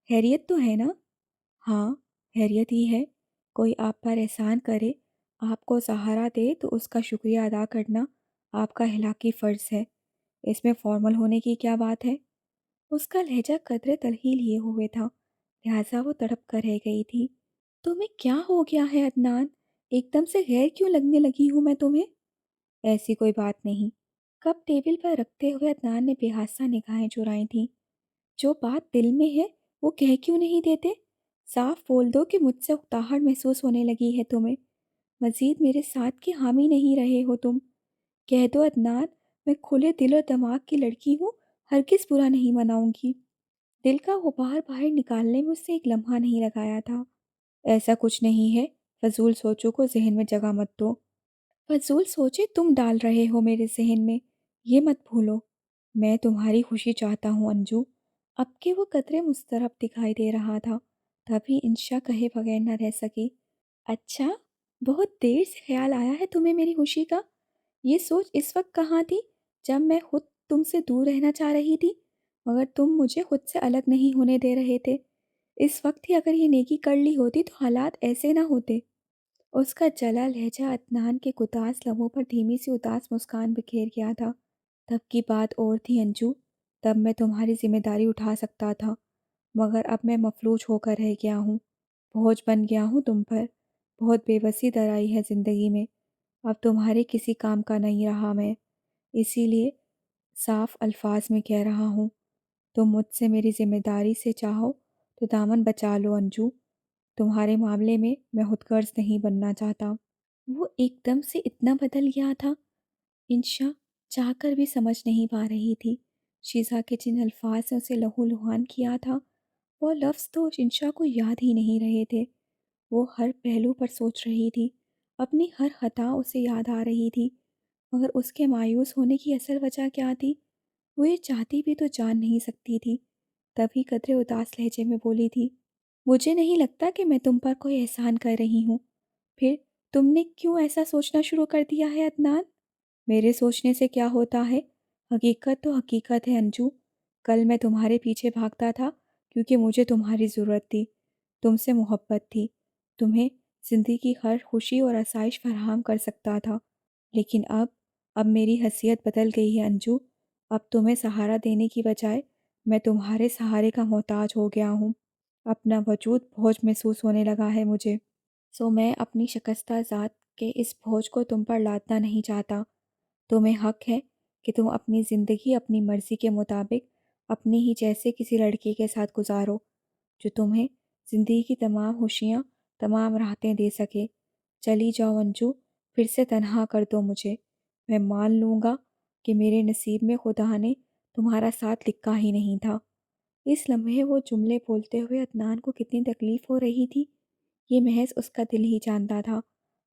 A: خیریت تو ہے نا؟ ہاں، خیریت ہی ہے۔ کوئی آپ پر احسان کرے، آپ کو سہارا دے تو اس کا شکریہ ادا کرنا آپ کا اخلاقی فرض ہے۔ اس میں فارمل ہونے کی کیا بات ہے؟ اس کا لہجہ قدرے تلخی لیے ہوئے تھا، لہٰذا وہ تڑپ کر رہ گئی تھی۔ تمہیں کیا ہو گیا ہے عدنان؟ ایک دم سے غیر کیوں لگنے لگی ہوں میں تمہیں؟ ایسی کوئی بات نہیں۔ کپ ٹیبل پر رکھتے ہوئے عدنان نے بے حاسہ نگاہیں چرائی تھیں۔ جو بات دل میں ہے وہ کہہ کیوں نہیں دیتے؟ صاف بول دو کہ مجھ سے اکتاہٹ محسوس ہونے لگی ہے تمہیں۔ مزید میرے ساتھ کے حامی نہیں رہے ہو تم۔ کہہ دو عدنان، میں کھلے دل اور دماغ کی لڑکی ہوں، ہرگز برا نہیں مناؤں گی۔ دل کا غبار باہر نکالنے میں اس سے ایک لمحہ نہیں لگایا تھا۔ ایسا کچھ نہیں ہے، فضول سوچوں کو ذہن میں جگہ مت دو۔ فضول سوچیں تم ڈال رہے ہو میرے ذہن میں، یہ مت بھولو۔ میں تمہاری خوشی چاہتا ہوں انجو۔ اب کہ وہ قدرے مضطرب دکھائی دے رہا تھا، تبھی انشا کہے بغیر نہ رہ سکی۔ اچھا، بہت دیر سے خیال آیا ہے تمہیں میری خوشی کا؟ یہ سوچ اس وقت کہاں تھی جب میں خود تم سے دور رہنا چاہ رہی تھی، مگر تم مجھے خود سے الگ نہیں ہونے دے رہے تھے۔ اس وقت ہی اگر یہ نیکی کر لی ہوتی تو حالات ایسے نہ ہوتے۔ اس کا جلا لہجہ عدنان کے گداز لبوں پر دھیمی سی اداس مسکان بکھیر گیا تھا۔ تب کی بات اور تھی انجو، تب میں تمہاری ذمہ داری اٹھا سکتا تھا، مگر اب میں مفلوج ہو کر رہ گیا ہوں، بوجھ بن گیا ہوں تم پر۔ بہت بے بسی در آئی ہے زندگی میں، اب تمہارے کسی کام کا نہیں رہا میں، اسی لیے صاف الفاظ میں کہہ رہا ہوں، تم مجھ سے میری ذمہ داری سے چاہو تو دامن بچا لو انجو۔ تمہارے معاملے میں میں خود غرض نہیں بننا چاہتا۔ وہ ایک دم سے اتنا بدل گیا تھا، انشا چاہ کر بھی سمجھ نہیں پا رہی تھی۔ شیزا کے جن الفاظ نے اسے لہو لہان کیا تھا، وہ لفظ تو انشا کو یاد ہی نہیں رہے تھے۔ وہ ہر پہلو پر سوچ رہی تھی، اپنی ہر خطا اسے یاد آ رہی تھی، مگر اس کے مایوس ہونے کی اصل وجہ کیا تھی وہ یہ چاہتی بھی تو جان نہیں سکتی تھی۔ تبھی قدرے اداس لہجے میں بولی تھی، مجھے نہیں لگتا کہ میں تم پر کوئی احسان کر رہی ہوں۔ پھر تم نے کیوں ایسا سوچنا شروع کر دیا ہے عدنان؟ میرے سوچنے سے کیا ہوتا ہے؟ حقیقت تو حقیقت ہے انجو۔ کل میں تمہارے پیچھے بھاگتا تھا کیونکہ مجھے تمہاری ضرورت تھی، تم سے محبت تھی، تمہیں زندگی کی ہر خوشی اور آسائش فراہم کر سکتا تھا۔ لیکن اب میری حیثیت بدل گئی ہے انجو۔ اب تمہیں سہارا دینے کی بجائے میں تمہارے سہارے کا محتاج ہو گیا ہوں۔ اپنا وجود بوجھ محسوس ہونے لگا ہے مجھے، سو میں اپنی شکستہ ذات کے اس بوجھ کو تم پر لادنا نہیں چاہتا۔ تمہیں حق ہے کہ تم اپنی زندگی اپنی مرضی کے مطابق اپنی ہی جیسے کسی لڑکی کے ساتھ گزارو جو تمہیں زندگی کی تمام خوشیاں، تمام راحتیں دے سکے۔ چلی جاؤ انجو، پھر سے تنہا کر دو مجھے۔ میں مان لوں گا کہ میرے نصیب میں خدا نے تمہارا ساتھ لکھا ہی نہیں تھا۔ اس لمحے وہ جملے بولتے ہوئے عدنان کو کتنی تکلیف ہو رہی تھی یہ محض اس کا دل ہی جانتا تھا،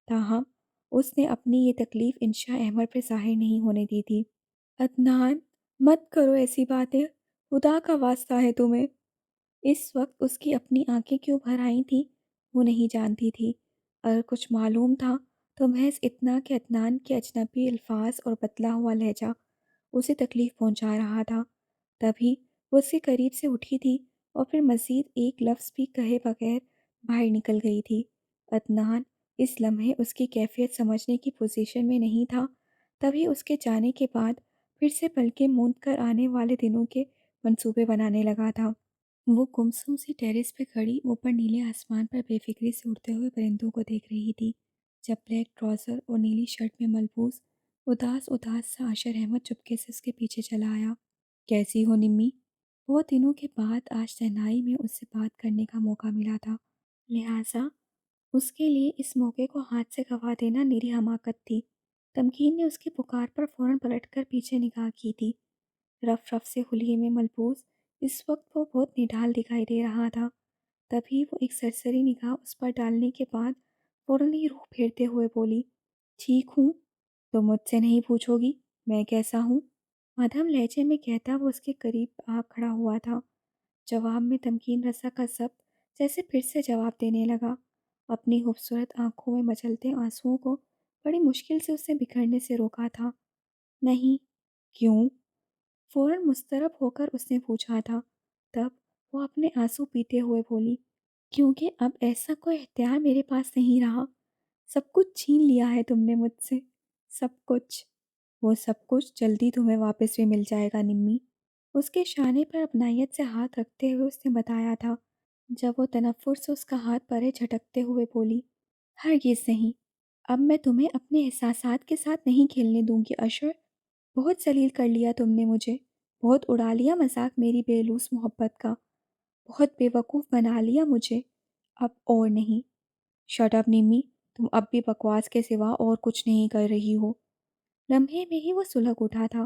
A: تاہم اس نے اپنی یہ تکلیف انشا احمد پر ظاہر نہیں ہونے دی تھی۔ عدنان، مت کرو ایسی باتیں، خدا کا واسطہ ہے تمہیں۔ اس وقت اس کی اپنی آنکھیں کیوں بھر آئی تھیں وہ نہیں جانتی تھی۔ اگر کچھ معلوم تھا تو محض اتنا کہ عدنان کے اجنبی الفاظ اور بدلا ہوا لہجہ اسے تکلیف پہنچا رہا تھا۔ تبھی وہ اس کے قریب سے اٹھی تھی اور پھر مزید ایک لفظ بھی کہے بغیر باہر نکل گئی تھی۔ عدنان اس لمحے اس کی کیفیت سمجھنے کی پوزیشن میں نہیں تھا۔ تبھی اس کے جانے کے بعد پھر سے پلکیں موند کر آنے والے دنوں کے منصوبے بنانے لگا تھا۔ وہ گمسم سی ٹیرس پہ کھڑی اوپر نیلے آسمان پر بے فکری سے اڑتے ہوئے پرندوں کو دیکھ رہی تھی، جب بلیک ٹراؤزر اور نیلی شرٹ میں ملبوس اداس اداس سا عاشر احمد چپکے سے اس کے پیچھے چلا آیا۔ کیسی ہو نمی؟ بہت دنوں کے بعد آج تنہائی میں اس سے بات کرنے کا موقع ملا تھا، لہٰذا اس کے لیے اس موقع کو ہاتھ سے گنوا دینا نیری حماقت تھی۔ تمکین نے اس کی پکار پر فوراً پلٹ کر پیچھے نگاہ کی تھی۔ رف رف سے حلیے میں ملبوس اس وقت وہ بہت نڈھال دکھائی دے رہا تھا۔ تبھی وہ ایک سرسری نگاہ اس پر ڈالنے کے بعد فوراً ہی روح پھیرتے ہوئے بولی، ٹھیک ہوں؟ تو مجھ سے نہیں پوچھو گی میں کیسا ہوں؟ مدھم لہجے میں کہتا وہ اس کے قریب آ کھڑا ہوا تھا۔ جواب میں تمکین رسا کا ضبط جیسے پھر سے جواب دینے لگا، اپنی خوبصورت آنکھوں میں مچلتے آنسوؤں کو بڑی مشکل سے اسے بکھرنے سے روکا تھا۔ نہیں۔ کیوں؟ فوراً مضطرب ہو کر اس نے پوچھا تھا۔ تب وہ اپنے آنسو پیتے ہوئے بولی، کیونکہ اب ایسا کوئی اختیار میرے پاس نہیں رہا۔ سب کچھ چھین لیا ہے تم نے مجھ سے، سب کچھ۔ وہ سب کچھ جلدی تمہیں واپس بھی مل جائے گا نمی، اس کے شانے پر اپنائیت سے ہاتھ رکھتے ہوئے اس نے بتایا تھا۔ جب وہ تنفر سے اس کا ہاتھ پرے جھٹکتے ہوئے بولی، ہرگز نہیں، اب میں تمہیں اپنے احساسات کے ساتھ نہیں کھیلنے دوں گی اشر۔ بہت ذلیل کر لیا تم نے مجھے، بہت اڑا لیا مذاق میری بے لوث محبت کا، بہت بے وقوف بنا لیا مجھے، اب اور نہیں۔ شٹ اپ نیمی، تم اب بھی بکواس کے سوا اور کچھ نہیں کر رہی ہو۔ لمحے میں ہی وہ سلگ اٹھا تھا،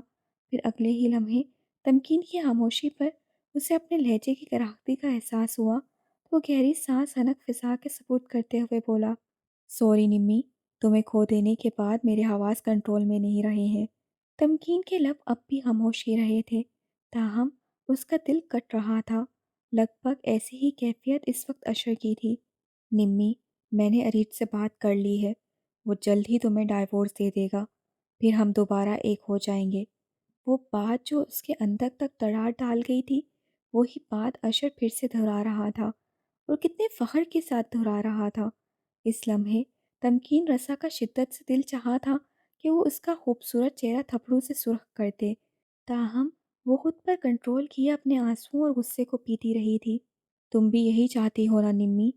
A: پھر اگلے ہی لمحے تمکین کی خاموشی پر اسے اپنے لہجے کی کراہتی کا احساس ہوا تو وہ گہری سانس حنک فضا کے سپرد کرتے ہوئے بولا، سوری نمی، تمہیں کھو دینے کے بعد میرے حواس کنٹرول میں نہیں رہے ہیں۔ تمکین کے لب اب بھی خاموش ہی رہے تھے، تاہم اس کا دل کٹ رہا تھا۔ لگ بھگ ایسی ہی کیفیت اس وقت اشر کی تھی۔ نمی، میں نے اریج سے بات کر لی ہے، وہ جلد ہی تمہیں ڈائیورس دے دے گا، پھر ہم دوبارہ ایک ہو جائیں گے۔ وہ بات جو اس کے اندر تک دراڑ ڈال گئی تھی، وہی بات اشر پھر سے دہرا رہا تھا، اور کتنے فخر کے ساتھ دہرا رہا تھا۔ اس لمحے تمکین رسا کا شدت سے دل چاہا تھا کہ وہ اس کا خوبصورت چہرہ تھپڑوں سے سرخ کر دے، تاہم وہ خود پر کنٹرول کیے اپنے آنسوؤں اور غصے کو پیتی رہی تھی۔ تم بھی یہی چاہتی ہو نا نمی؟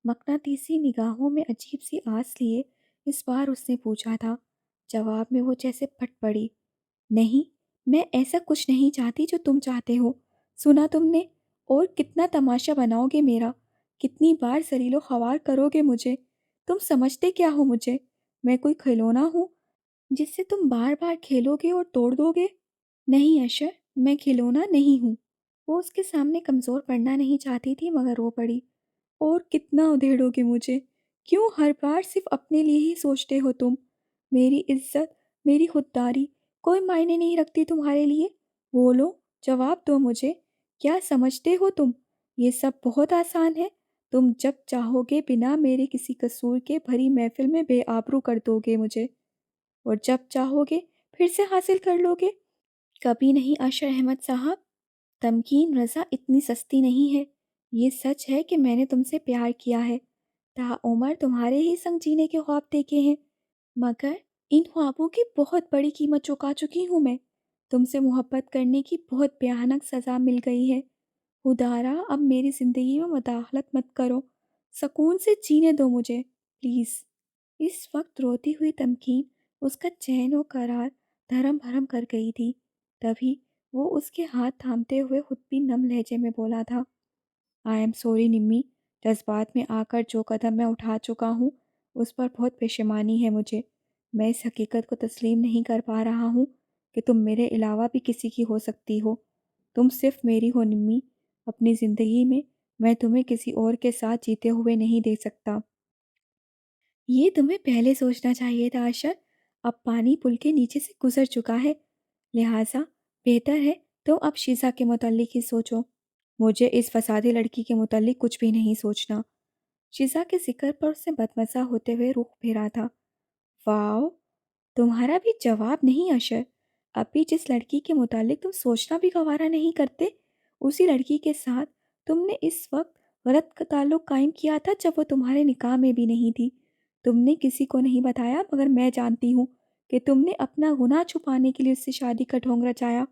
A: مقناطیسی نگاہوں میں عجیب سی آس لیے اس بار اس نے پوچھا تھا۔ جواب میں وہ جیسے پھٹ پڑی، نہیں، میں ایسا کچھ نہیں چاہتی جو تم چاہتے ہو۔ سنا تم نے؟ اور کتنا تماشا بناؤ گے میرا، کتنی بار ذلیل و خوار کرو گے مجھے؟ تم سمجھتے کیا ہو مجھے؟ میں کوئی کھلونا ہوں جس سے تم بار بار کھیلو گے اور توڑ دو گے؟ نہیں اشر، میں کھلونا نہیں ہوں۔ وہ اس کے سامنے کمزور پڑنا نہیں چاہتی تھی مگر رو پڑی۔ اور کتنا ادھیڑو گے مجھے؟ کیوں ہر بار صرف اپنے لیے ہی سوچتے ہو تم؟ میری عزت، میری خودداری کوئی معنی نہیں رکھتی تمہارے لیے؟ بولو، جواب دو مجھے، کیا سمجھتے ہو تم؟ یہ سب بہت آسان ہے، تم جب چاہو گے بنا میرے کسی قصور کے بھری محفل میں بے آبرو کر دو گے مجھے، اور جب چاہو گے پھر سے حاصل کر لو گے۔ کبھی نہیں اشر احمد صاحب، تمکین رضا اتنی سستی نہیں ہے۔ یہ سچ ہے کہ میں نے تم سے پیار کیا ہے، عمر تمہارے ہی سنگ جینے کے خواب دیکھے ہیں، مگر ان خوابوں کی بہت بڑی قیمت چکا چکی ہوں میں۔ تم سے محبت کرنے کی بہت بھیانک سزا مل گئی ہے۔ خدارا اب میری زندگی میں مداخلت مت کرو، سکون سے جینے دو مجھے پلیز۔ اس وقت روتی ہوئی تمکین اس کا چین و قرار دھرم بھرم کر گئی تھی۔ تبھی وہ اس کے ہاتھ تھامتے ہوئے خود بھی نم لہجے میں بولا تھا، آئی ایم سوری نمی، جذبات میں آ کر جو قدم میں اٹھا چکا ہوں اس پر بہت پشیمانی ہے مجھے۔ میں اس حقیقت کو تسلیم نہیں کر پا رہا ہوں کہ تم میرے علاوہ بھی کسی کی ہو سکتی ہو۔ تم صرف میری ہو نمی، اپنی زندگی میں تمہیں کسی اور کے ساتھ جیتے ہوئے نہیں دے سکتا۔ یہ تمہیں پہلے سوچنا چاہیے تھا اشر، اب پانی پل کے نیچے سے گزر چکا ہے، لہٰذا بہتر ہے تم اب شیزا کے متعلق ہی سوچو۔ مجھے اس فسادی لڑکی کے متعلق کچھ بھی نہیں سوچنا۔ شزا کے ذکر پر اس نے بدمزہ ہوتے ہوئے رخ پھیرا تھا۔ واؤ، تمہارا بھی جواب نہیں اشر۔ ابھی جس لڑکی کے متعلق تم سوچنا بھی گوارا نہیں کرتے، اسی لڑکی کے ساتھ تم نے اس وقت غلط کا تعلق قائم کیا تھا جب وہ تمہارے نکاح میں بھی نہیں تھی۔ تم نے کسی کو نہیں بتایا، مگر میں جانتی ہوں کہ تم نے اپنا گناہ چھپانے کے لیے اس سے شادی کا ڈھونگ رچایا۔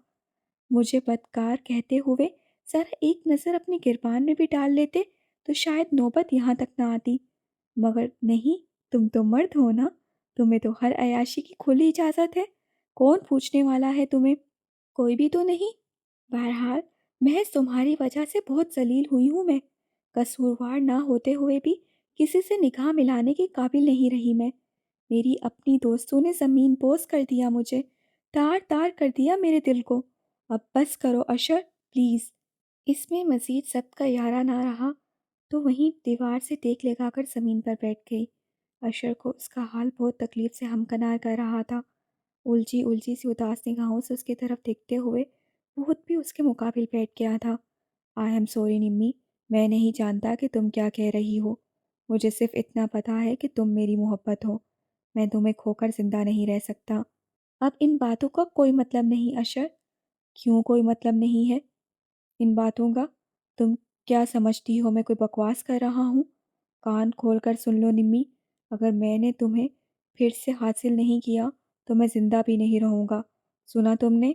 A: مجھے بدکار کہتے ہوئے ذرا ایک نظر اپنے گربان میں بھی ڈال لیتے تو شاید نوبت یہاں تک نہ آتی، مگر نہیں، تم تو مرد ہو نا، تمہیں تو ہر عیاشی کی کھلی اجازت ہے، کون پوچھنے والا ہے تمہیں؟ کوئی بھی تو نہیں۔ بہرحال محض تمہاری وجہ سے بہت ذلیل ہوئی ہوں میں، قصوروار نہ ہوتے ہوئے بھی کسی سے نکاح ملانے کے قابل نہیں رہی میں۔ میری اپنی دوستوں نے زمین بوس کر دیا، مجھے تار تار کر دیا میرے دل کو۔ اب بس کرو اشر، پلیز۔ اس میں مزید ضبط کا یارہ نہ رہا تو وہیں دیوار سے ٹیک لگا کر زمین پر بیٹھ گئی۔ اشر کو اس کا حال بہت تکلیف سے ہمکنار کر رہا تھا۔ الجھی الجھی سی اداس نگاہوں سے اس کی طرف دیکھتے ہوئے وہ خود بھی اس کے مقابل بیٹھ گیا تھا۔ آئی ایم سوری نمی، میں نہیں جانتا کہ تم کیا کہہ رہی ہو۔ مجھے صرف اتنا پتہ ہے کہ تم میری محبت ہو۔ میں تمہیں کھو کر زندہ نہیں رہ سکتا۔ اب ان باتوں کا کوئی مطلب نہیں اشر۔ کیوں کوئی مطلب نہیں ہے ان باتوں کا؟ تم کیا سمجھتی ہو میں کوئی بکواس کر رہا ہوں؟ کان کھول کر سن لو نمی، اگر میں نے تمہیں پھر سے حاصل نہیں کیا تو میں زندہ بھی نہیں رہوں گا۔ سنا تم نے؟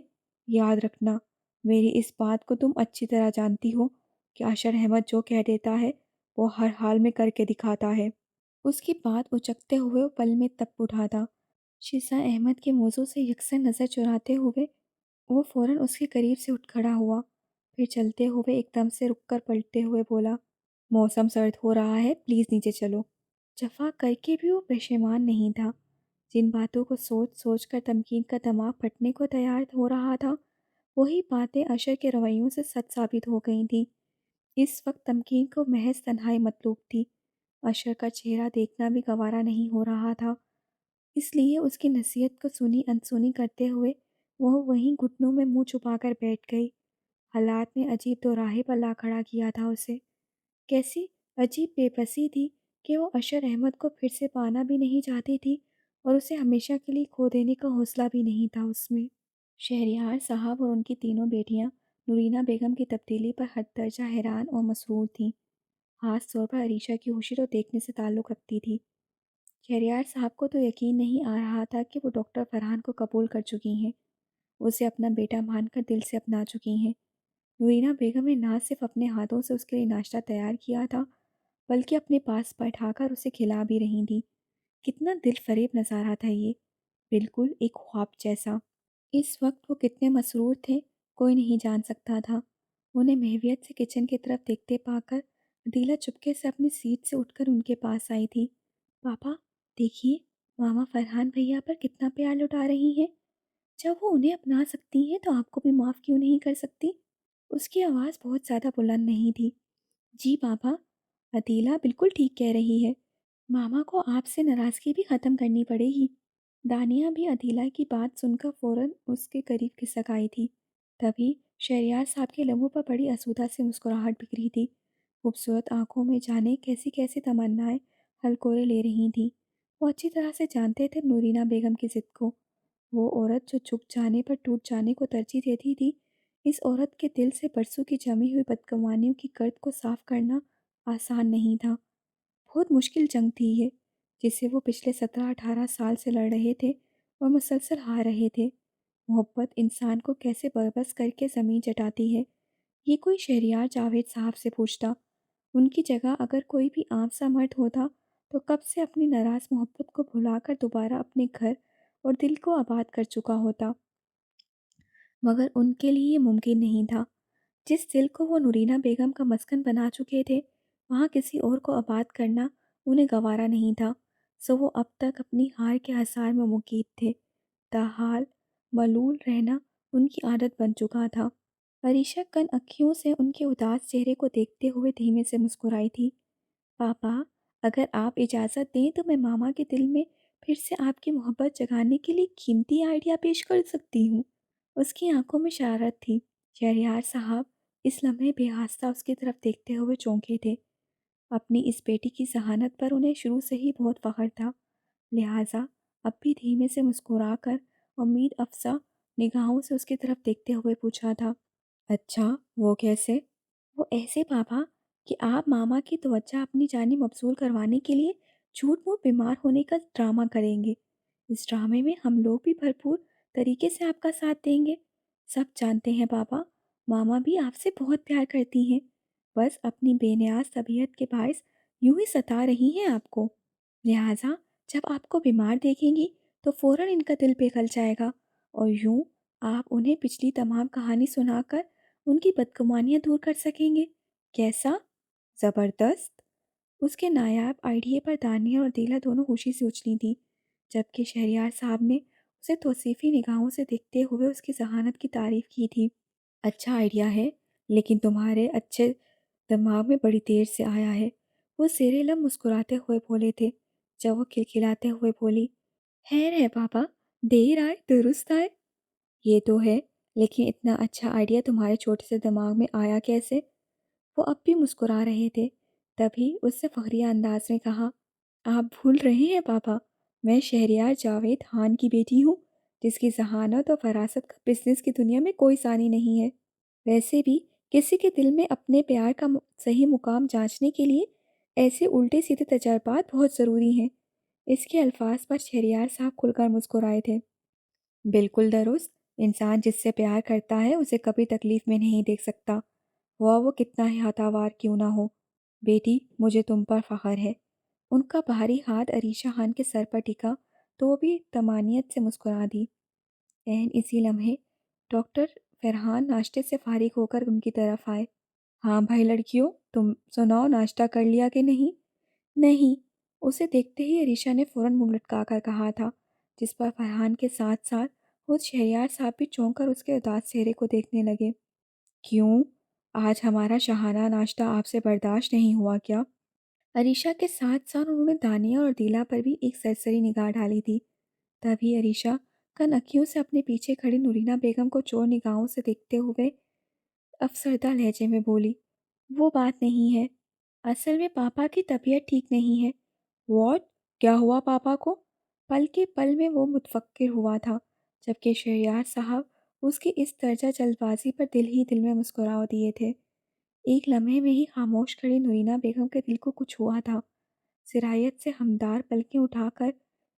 A: یاد رکھنا، میری اس بات کو تم اچھی طرح جانتی ہو کہ اشر احمد جو کہہ دیتا ہے وہ ہر حال میں کر کے دکھاتا ہے۔ اس کی بات اچکتے ہوئے وہ پل میں تپ اٹھا تھا۔ شیزہ احمد کے موضوع سے یکسر نظر چراتے ہوئے وہ فوراً اس کے قریب سے اٹھ کھڑا ہوا، پھر چلتے ہوئے ایک دم سے رک کر پلٹتے ہوئے بولا، موسم سرد ہو رہا ہے، پلیز نیچے چلو۔ جفا کر کے بھی وہ پشیمان نہیں تھا۔ جن باتوں کو سوچ سوچ کر تمکین کا دماغ پھٹنے کو تیار ہو رہا تھا، وہی باتیں اشر کے رویوں سے سچ ثابت ہو گئی تھیں۔ اس وقت تمکین کو محض تنہائی مطلوب تھی۔ اشر کا چہرہ دیکھنا بھی گوارا نہیں ہو رہا تھا، اس لیے اس کی نصیحت کو سنی انسنی کرتے ہوئے وہ وہیں گھٹنوں میں منہ چھپا کر بیٹھ گئی۔ حالات نے عجیب دوراہے پر لا کھڑا کیا تھا اسے۔ کیسی عجیب بے بسی تھی کہ وہ اشر احمد کو پھر سے پانا بھی نہیں چاہتی تھی اور اسے ہمیشہ کے لیے کھو دینے کا حوصلہ بھی نہیں تھا اس میں۔ شہریار صاحب اور ان کی تینوں بیٹیاں نورینہ بیگم کی تبدیلی پر حد درجہ حیران اور مسرور تھیں، خاص طور پر عریشہ کی ہوشی تو دیکھنے سے تعلق رکھتی تھی۔ شہریار صاحب کو تو یقین نہیں آ رہا تھا کہ وہ ڈاکٹر فرحان کو قبول کر چکی ہیں، اسے اپنا بیٹا مان کر دل سے اپنا چکی ہیں۔ نورینہ بیگم نے نہ صرف اپنے ہاتھوں سے اس کے لیے ناشتہ تیار کیا تھا بلکہ اپنے پاس بٹھا کر اسے کھلا بھی رہی تھیں۔ کتنا دل فریب نظارہ تھا یہ، بالکل ایک خواب جیسا۔ اس وقت وہ کتنے مسرور تھے کوئی نہیں جان سکتا تھا۔ انہیں مہویت سے کچن کی طرف دیکھتے پا کر عدیلہ چپکے سے اپنی سیٹ سے اٹھ کر ان کے پاس آئی تھی۔ پاپا دیکھیے، ماما فرحان بھیا پر کتنا پیار لٹا رہی ہیں، جب وہ انہیں اپنا سکتی ہیں تو آپ کو بھی معاف کیوں نہیں کر سکتی؟ اس کی آواز بہت زیادہ بلند نہیں تھی۔ جی پاپا، عدیلہ بالکل ٹھیک کہہ رہی ہے، ماما کو آپ سے ناراضگی بھی ختم کرنی پڑے گی۔ دانیہ بھی عدیلہ کی بات سن کر فوراً اس کے قریب کھسک آئی تھی۔ تبھی شہریار صاحب کے لبوں پر بڑی آسودہ سے مسکراہٹ بکھری تھی۔ خوبصورت آنکھوں میں جانے کیسی کیسی تمنائیں ہلکورے لے رہی تھیں۔ وہ اچھی طرح سے جانتے تھے نورینہ بیگم کی ضد کو۔ وہ عورت جو جھک جانے پر ٹوٹ جانے کو ترجیح دیتی تھی، اس عورت کے دل سے برسوں کی جمی ہوئی بدگمانیوں کی گرد کو صاف کرنا آسان نہیں تھا۔ بہت مشکل جنگ تھی یہ، جسے وہ پچھلے 17-18 سال سے لڑ رہے تھے اور مسلسل ہار رہے تھے۔ محبت انسان کو کیسے بربس کر کے زمین چٹاتی ہے، یہ کوئی شہریار جاوید صاحب سے پوچھتا۔ ان کی جگہ اگر کوئی بھی عام سا مرد ہوتا تو کب سے اپنی ناراض محبت کو بھلا کر دوبارہ اپنے گھر اور دل کو آباد کر چکا ہوتا، مگر ان کے لیے یہ ممکن نہیں تھا۔ جس دل کو وہ نورینہ بیگم کا مسکن بنا چکے تھے، وہاں کسی اور کو آباد کرنا انہیں گوارا نہیں تھا، سو وہ اب تک اپنی ہار کے حصار میں مقید تھے۔ تاحال ملول رہنا ان کی عادت بن چکا تھا۔ عریشہ کن اکھیوں سے ان کے اداس چہرے کو دیکھتے ہوئے دھیمے سے مسکرائی تھی۔ پاپا، اگر آپ اجازت دیں تو میں ماما کے دل میں پھر سے آپ کی محبت جگانے کے لیے قیمتی آئیڈیا پیش کر سکتی ہوں۔ اس کی آنکھوں میں شرارت تھی۔ شہریار صاحب، اس لمحے بے آستہ اس کی طرف دیکھتے ہوئے چونکے تھے۔ اپنی اس بیٹی کی ذہانت پر انہیں شروع سے ہی بہت فخر تھا، لہٰذا اب بھی دھیمے سے مسکرا کر امید افزا نگاہوں سے اس کی طرف دیکھتے ہوئے پوچھا تھا، اچھا وہ کیسے؟ وہ ایسے پاپا کہ آپ ماما کی توجہ اپنی جانب مبذول کروانے کے لیے جھوٹ موٹ بیمار ہونے کا ڈرامہ کریں گے۔ اس ڈرامے میں ہم لوگ بھی بھرپور طریقے سے آپ کا ساتھ دیں گے۔ سب جانتے ہیں پاپا، ماما بھی آپ سے بہت پیار کرتی ہیں، بس اپنی بے نیاز طبیعت کے باعث یوں ہی ستا رہی ہیں آپ کو۔ لہٰذا جب آپ کو بیمار دیکھیں گی تو فوراً ان کا دل پگھل جائے گا اور یوں آپ انہیں پچھلی تمام کہانی سنا کر ان کی بدگمانیاں دور کر سکیں گے۔ کیسا؟ زبردست! اس کے نایاب آئیڈیے پر دانیہ اور دیلا دونوں خوشی سے اچھلی تھیں، جبکہ شہریار صاحب نے اسے توصیفی نگاہوں سے دیکھتے ہوئے اس کی ذہانت کی تعریف کی تھی۔ اچھا آئیڈیا ہے، لیکن تمہارے اچھے دماغ میں بڑی دیر سے آیا ہے، وہ زیر لب مسکراتے ہوئے بولے تھے، جب وہ کھلکھلاتے ہوئے بولی، خیر ہے پاپا، دیر آئے درست آئے۔ یہ تو ہے، لیکن اتنا اچھا آئیڈیا تمہارے چھوٹے سے دماغ میں آیا کیسے؟ وہ اب بھی مسکرا رہے تھے، تبھی اس سے فخریہ انداز میں کہا، آپ بھول رہے ہیں پاپا، میں شہریار جاوید خان کی بیٹی ہوں، جس کی ذہانت اور فراست کا بزنس کی دنیا میں کوئی ثانی نہیں ہے۔ ویسے بھی کسی کے دل میں اپنے پیار کا صحیح مقام جانچنے کے لیے ایسے الٹے سیدھے تجربات بہت ضروری ہیں۔ اس کے الفاظ پر شہریار صاحب کھل کر مسکرائے تھے۔ بالکل درست، انسان جس سے پیار کرتا ہے اسے کبھی تکلیف میں نہیں دیکھ سکتا، ہوا وہ کتنا ہی ہاتھاوار کیوں نہ ہو۔ بیٹی، مجھے تم پر فخر ہے۔ ان کا بھاری ہاتھ عریشہ خان کے سر پر ٹکا تو وہ بھی طمانینت سے مسکرا دی۔ اسی لمحے ڈاکٹر فرحان ناشتے سے فارغ ہو کر ان کی طرف آئے۔ ہاں بھائی لڑکیوں، تم سناؤ، ناشتہ کر لیا کہ نہیں؟ نہیں، اسے دیکھتے ہی عریشہ نے فوراً منہ لٹکا کر کہا تھا، جس پر فرحان کے ساتھ ساتھ خود شہریار صاحب بھی چونک کر اس کے اداس چہرے کو دیکھنے لگے۔ کیوں؟ آج ہمارا شاہانہ ناشتہ آپ سے برداشت نہیں ہوا کیا؟ عریشہ کے ساتھ ساتھ انہوں نے دانیہ اور دیلا پر بھی ایک سرسری نگاہ ڈالی تھی۔ تبھی عریشہ کن اکھیوں سے اپنے پیچھے کھڑی نورینہ بیگم کو چور نگاہوں سے دیکھتے ہوئے افسردہ لہجے میں بولی، وہ بات نہیں ہے، اصل میں پاپا کی طبیعت ٹھیک نہیں ہے۔ واٹ؟ کیا ہوا پاپا کو؟ پل کے پل میں وہ متفکر ہوا تھا، جبکہ شہریار صاحب اس کی اس درجہ جلد بازی پر دل ہی دل میں مسکرا دیے تھے۔ ایک لمحے میں ہی خاموش کھڑی نورینہ بیگم کے دل کو کچھ ہوا تھا۔ سرایت سے ہمدار پلکیں اٹھا کر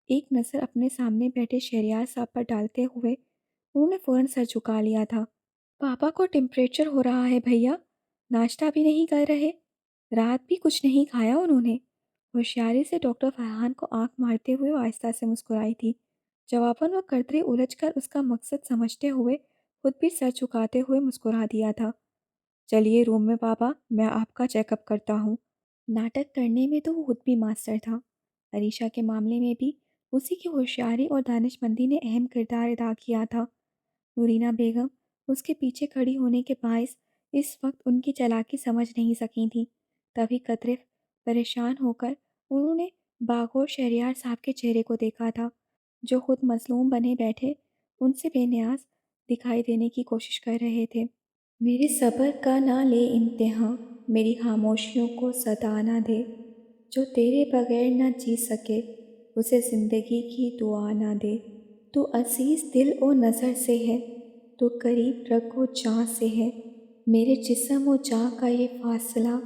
A: ایک نظر اپنے سامنے بیٹھے شہریار صاحب پر ڈالتے ہوئے انہوں نے فوراً سر جھکا لیا تھا۔ پاپا کو ٹمپریچر ہو رہا ہے بھیا، ناشتہ بھی نہیں کر رہے، رات بھی کچھ نہیں کھایا انہوں نے۔ ہوشیاری سے ڈاکٹر فرحان کو آنکھ مارتے ہوئے وہ آہستہ سے مسکرائی تھی۔ جواباً وہ قدرے الجھ کر اس کا مقصد سمجھتے ہوئے خود بھی سر جھکاتے ہوئے مسکرا دیا تھا۔ چلیے روم میں پاپا، میں آپ کا چیک اپ کرتا ہوں۔ ناٹک کرنے میں تو وہ خود بھی ماسٹر تھا۔ عریشہ کے معاملے میں بھی اسی کی ہوشیاری اور دانش مندی نے اہم کردار ادا کیا تھا۔ نورینہ بیگم اس کے پیچھے کھڑی ہونے کے باعث اس وقت ان کی چالاکی سمجھ نہیں سکی تھی۔ تبھی قدرے پریشان ہو کر انہوں نے باغور شہریار صاحب کے چہرے کو دیکھا تھا، جو خود مظلوم بنے بیٹھے ان سے بے نیاز دکھائی دینے کی کوشش کر رہے تھے۔ میرے صبر کا نہ لے امتحاں، میری خاموشیوں کو صدا نہ دے، جو تیرے بغیر نہ جی سکے اسے زندگی کی دعا نہ دے۔ تو عزیز دل و نظر سے ہے، تو قریب رگ و جاں سے ہے، میرے جسم و جاں کا یہ فاصلہ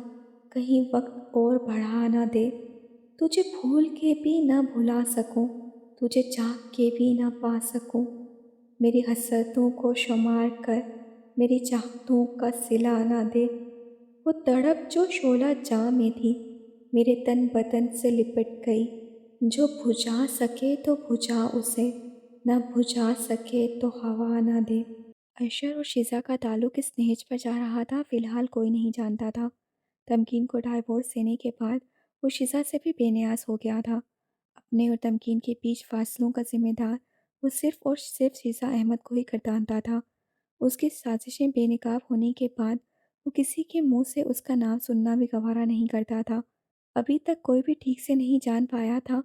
A: کہیں وقت اور بڑھا نہ دے۔ تجھے بھول کے بھی نہ بھلا سکوں، تجھے چاہ کے بھی نہ پا سکوں، میری حسرتوں کو شمار کر میری چاہتوں کا صلہ نہ دے۔ وہ تڑپ جو شعلہ جاں میں تھی میرے تن بدن سے لپٹ گئی، جو بجھا سکے تو بجھا اسے، نہ بجھا سکے تو ہوا نہ دے۔ عشر اور شیزا کا تعلق اس نہج پر جا رہا تھا، فی الحال کوئی نہیں جانتا تھا۔ تمکین کو ڈائیورس دینے کے بعد وہ شیزا سے بھی بے نیاز ہو گیا تھا۔ اپنے اور تمکین کے بیچ فاصلوں کا ذمہ دار وہ صرف اور صرف شیزا احمد کو ہی گردانتا تھا۔ اس کی سازشیں بے نقاب ہونے کے بعد وہ کسی کے منہ سے اس کا نام سننا بھی گوارا نہیں کرتا تھا۔ ابھی تک کوئی بھی ٹھیک سے نہیں جان پایا تھا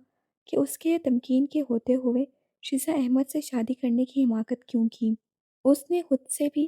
A: کہ اس کے تمکین کے ہوتے ہوئے شیزا احمد سے شادی کرنے کی حماقت کیوں کی۔ اس نے خود سے بھی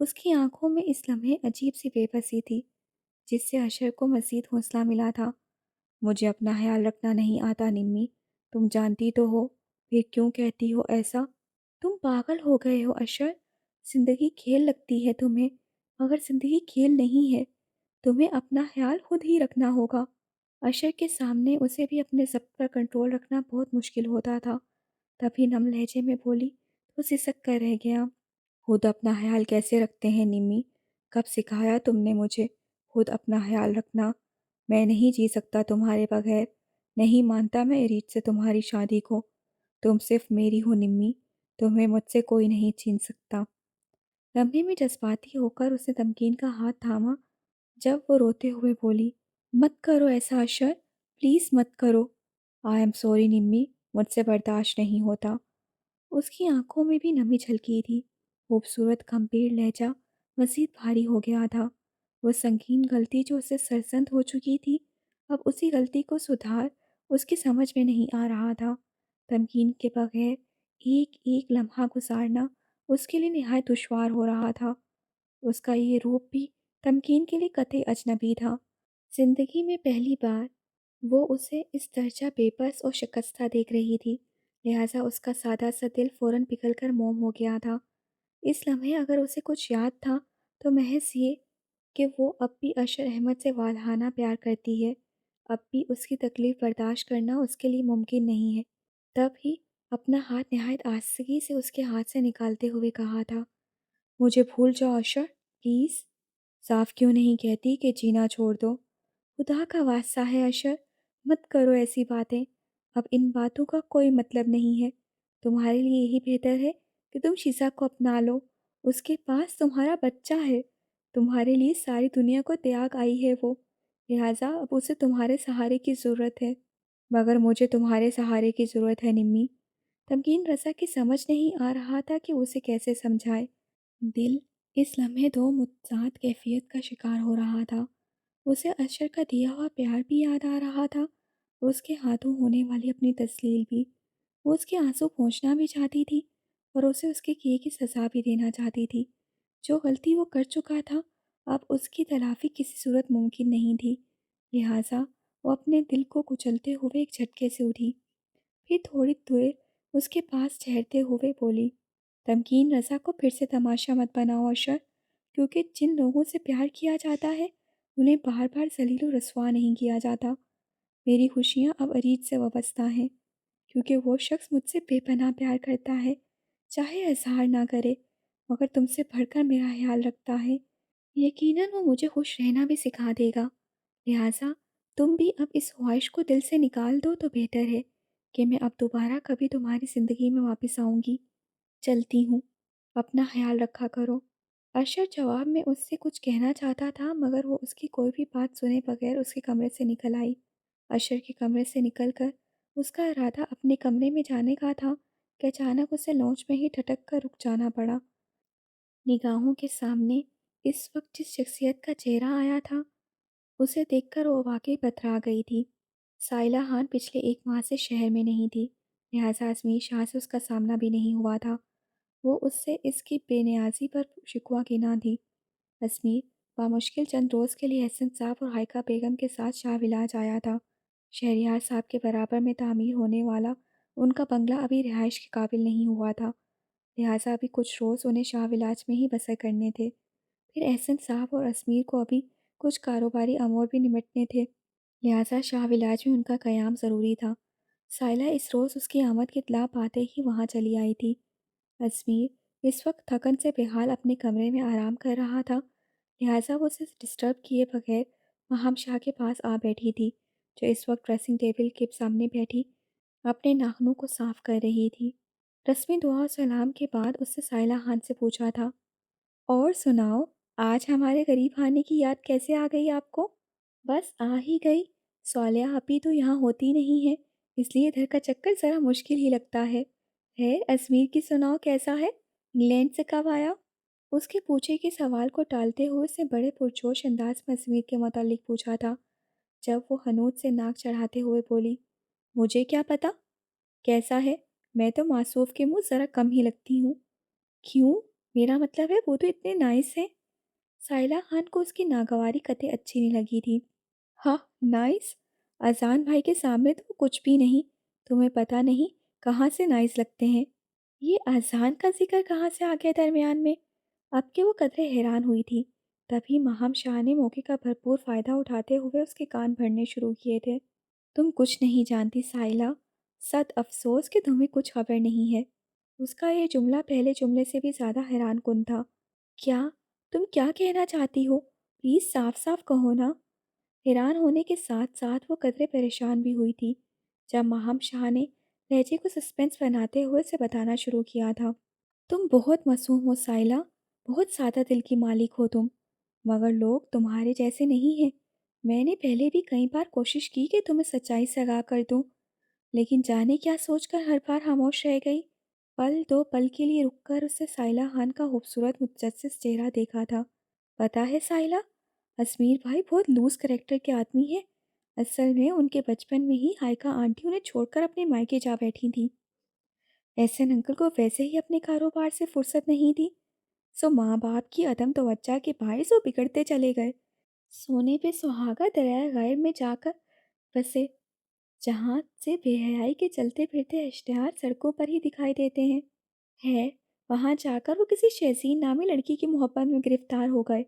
A: اس کی آنکھوں میں اس لمحے عجیب سی بے بسی تھی، جس سے اشر کو مزید حوصلہ ملا تھا۔ مجھے اپنا خیال رکھنا نہیں آتا نمی، تم جانتی تو ہو، پھر کیوں کہتی ہو ایسا؟ تم پاگل ہو گئے ہو اشر، زندگی کھیل لگتی ہے تمہیں، مگر زندگی کھیل نہیں ہے، تمہیں اپنا خیال خود ہی رکھنا ہوگا۔ اشر کے سامنے اسے بھی اپنے ضبط پر کنٹرول رکھنا بہت مشکل ہوتا تھا، تبھی نم لہجے میں بولی تو سسک کر رہ گیا۔ خود اپنا خیال کیسے رکھتے ہیں نمی؟ کب سکھایا تم نے مجھے خود اپنا خیال رکھنا؟ میں نہیں جی سکتا تمہارے بغیر، نہیں مانتا میں ارید سے تمہاری شادی کو، تم صرف میری ہو نمی، تمہیں مجھ سے کوئی نہیں چھین سکتا۔ لمحے میں جذباتی ہو کر اس نے تمکین کا ہاتھ تھاما، جب وہ روتے ہوئے بولی مت کرو ایسا اشر، پلیز مت کرو۔ آئی ایم سوری نمی، مجھ سے برداشت نہیں ہوتا۔ اس کی آنکھوں میں بھی نمی جھلکی تھی، خوبصورت گمبھیر لہجہ مزید بھاری ہو گیا تھا۔ وہ سنگین غلطی جو اسے سرزد ہو چکی تھی، اب اسی غلطی کو سدھار اس کی سمجھ میں نہیں آ رہا تھا۔ تمکین کے بغیر ایک ایک لمحہ گزارنا اس کے لیے نہایت دشوار ہو رہا تھا۔ اس کا یہ روپ بھی تمکین کے لیے قطعی اجنبی تھا۔ زندگی میں پہلی بار وہ اسے اس درجہ بے بس اور شکستہ دیکھ رہی تھی، لہٰذا اس کا سادہ سا دل فوراً پگھل کر موم ہو گیا تھا۔ اس لمحے اگر اسے کچھ یاد تھا تو محض یہ کہ وہ اب بھی اشر احمد سے والہانہ پیار کرتی ہے، اب بھی اس کی تکلیف برداشت کرنا اس کے لیے ممکن نہیں ہے۔ تب ہی اپنا ہاتھ نہایت آہستگی سے اس کے ہاتھ سے نکالتے ہوئے کہا تھا مجھے بھول جاؤ اشر، پلیز۔ صاف کیوں نہیں کہتی کہ جینا چھوڑ دو؟ خدا کا واسطہ ہے اشر، مت کرو ایسی باتیں، اب ان باتوں کا کوئی مطلب نہیں ہے۔ تمہارے لیے یہی بہتر ہے کہ تم شیزا کو اپنا لو، اس کے پاس تمہارا بچہ ہے، تمہارے لیے ساری دنیا کو تیاگ آئی ہے وہ، لہٰذا اب اسے تمہارے سہارے کی ضرورت ہے۔ مگر مجھے تمہارے سہارے کی ضرورت ہے نمی۔ تمکین رضا کی سمجھ نہیں آ رہا تھا کہ اسے کیسے سمجھائے۔ دل اس لمحے دو متضاد کیفیت کا شکار ہو رہا تھا۔ اسے اشر کا دیا ہوا پیار بھی یاد آ رہا تھا اور اس کے ہاتھوں ہونے والی اپنی تسلیل بھی۔ وہ اس کے آنسو پہنچنا بھی چاہتی تھی اور اسے اس کے کیے کی سزا بھی دینا چاہتی تھی۔ جو غلطی وہ کر چکا تھا اب اس کی تلافی کسی صورت ممکن نہیں تھی، لہٰذا وہ اپنے دل کو کچلتے ہوئے ایک جھٹکے سے اٹھی، پھر تھوڑی دیر اس کے پاس ٹھہرتے ہوئے بولی تمکین رضا کو پھر سے تماشا مت بناؤ اشر، کیونکہ جن لوگوں سے پیار کیا جاتا ہے انہیں بار بار ذلیل و رسوا نہیں کیا جاتا۔ میری خوشیاں اب ارید سے وابستہ ہیں، کیونکہ وہ شخص مجھ سے بے پناہ پیار کرتا ہے، چاہے اظہار نہ کرے مگر تم سے بڑھ کر میرا خیال رکھتا ہے۔ یقیناً وہ مجھے خوش رہنا بھی سکھا دے گا، لہٰذا تم بھی اب اس خواہش کو دل سے نکال دو تو بہتر ہے کہ میں اب دوبارہ کبھی تمہاری زندگی میں واپس آؤں گی۔ چلتی ہوں، اپنا خیال رکھا کرو۔ اشر جواب میں اس سے کچھ کہنا چاہتا تھا مگر وہ اس کی کوئی بھی بات سنے بغیر اس کے کمرے سے نکل آئی۔ اشر کے کمرے سے نکل کر اس کا ارادہ اپنے کمرے میں جانے کا تھا کہ اچانک اسے لانچ میں ہی ٹھٹک کر رک جانا پڑا۔ نگاہوں کے سامنے اس وقت جس شخصیت کا چہرہ آیا تھا اسے دیکھ کر وہ واقعی پتھرا گئی تھی۔ سائلہ خان پچھلے ایک ماہ سے شہر میں نہیں تھی، لہٰذا ازمیر شاہ سے اس کا سامنا بھی نہیں ہوا تھا۔ وہ اس سے اس کی بے نیازی پر شکوہ کی نہ تھی۔ ازمیر بامشکل چند روز کے لیے احسن صاحب اور حائقہ بیگم کے ساتھ شاہ ولاج آیا تھا۔ شہریار صاحب کے برابر میں تعمیر ہونے والا ان کا بنگلہ ابھی رہائش کے قابل نہیں ہوا تھا، لہٰذا ابھی کچھ روز انہیں شاہ ولاج میں ہی بسر کرنے تھے۔ پھر احسن صاحب اور ازمیر کو ابھی کچھ کاروباری امور بھی نمٹنے تھے، لہٰذا شاہ ولاج میں ان کا قیام ضروری تھا۔ سائلہ اس روز اس کی آمد کی اطلاع پاتے ہی وہاں چلی آئی تھی۔ ازمیر اس وقت تھکن سے بحال اپنے کمرے میں آرام کر رہا تھا، لہٰذا وہ اسے ڈسٹرب کیے بغیر مہام شاہ کے پاس آ بیٹھی تھی، جو اس وقت ڈریسنگ ٹیبل کے سامنے بیٹھی اپنے ناخنوں کو صاف کر رہی تھی۔ رسمی دعا و سلام کے بعد اس سے سائلہ خان سے پوچھا تھا اور سناؤ، آج ہمارے غریب خانے کی یاد کیسے آ گئی آپ کو؟ بس آ ہی گئی، صالحہ ابھی تو یہاں ہوتی نہیں ہے، اس لیے ادھر کا چکر ذرا مشکل ہی لگتا ہے۔ ازمیر کی سناؤ کیسا ہے؟ انگلینڈ سے کب آیا؟ اس کے پوچھے کے سوال کو ٹالتے ہوئے اس نے بڑے پرجوش انداز میں ازمیر کے متعلق پوچھا تھا، جب وہ حنوط سے ناک چڑھاتے ہوئے بولی مجھے کیا پتا کیسا ہے، میں تو معصوف کے منہ ذرا کم ہی لگتی ہوں۔ کیوں؟ میرا مطلب ہے وہ تو اتنے نائس ہیں۔ سائلہ خان کو اس کی ناگواری قطع اچھی نہیں لگی تھی۔ ہاں، نائس؟ اذان بھائی کے سامنے تو وہ کچھ بھی نہیں، تمہیں پتہ نہیں کہاں سے نائس لگتے ہیں۔ یہ اذان کا ذکر کہاں سے آ گیا درمیان میں؟ اب کہ وہ قدرے حیران ہوئی تھی، تبھی ماہم شاہ نے موقع کا بھرپور فائدہ اٹھاتے ہوئے اس کے کان بھرنے شروع کیے تھے۔ تم کچھ نہیں جانتی سائلہ، صد افسوس کہ تمہیں کچھ خبر نہیں ہے۔ اس کا یہ جملہ پہلے جملے سے بھی زیادہ حیران کن تھا۔ کیا؟ تم کیا کہنا چاہتی ہو؟ پلیز صاف صاف کہو نا۔ حیران ہونے کے ساتھ ساتھ وہ قدرے پریشان بھی ہوئی تھی جب ماہم شاہ نے لہجے کو سسپنس بناتے ہوئے اسے بتانا شروع کیا تھا۔ تم بہت معصوم ہو سائلہ، بہت سادہ دل کی مالک ہو تم، مگر لوگ تمہارے جیسے نہیں ہیں۔ میں نے پہلے بھی کئی بار کوشش کی کہ تمہیں سچائی سے آگاہ کر دوں، لیکن جانے کیا سوچ کر ہر بار خاموش رہ گئی۔ پل دو پل کے لیے رک کر اسے سائلہ خان کا خوبصورت متجسس چہرہ دیکھا تھا۔ پتہ ہے سائلہ، اسمیر بھائی بہت لوز کریکٹر کے آدمی ہیں۔ اصل میں ان کے بچپن میں ہی ہائیکا آنٹی انہیں چھوڑ کر اپنے مائکے جا بیٹھی تھیں۔ احسن انکل کو ویسے ہی اپنے کاروبار سے فرصت نہیں تھی، سو ماں باپ کی عدم توجہ کے باعث وہ بگڑتے چلے گئے۔ سونے پہ سہاگا دریائے غیب میں جا کر بسے، جہاں سے بے حیائی کے چلتے پھرتے اشتہار سڑکوں پر ہی دکھائی دیتے ہیں۔ وہاں جا کر وہ کسی شہزین نامی لڑکی کی محبت میں گرفتار ہو گئے،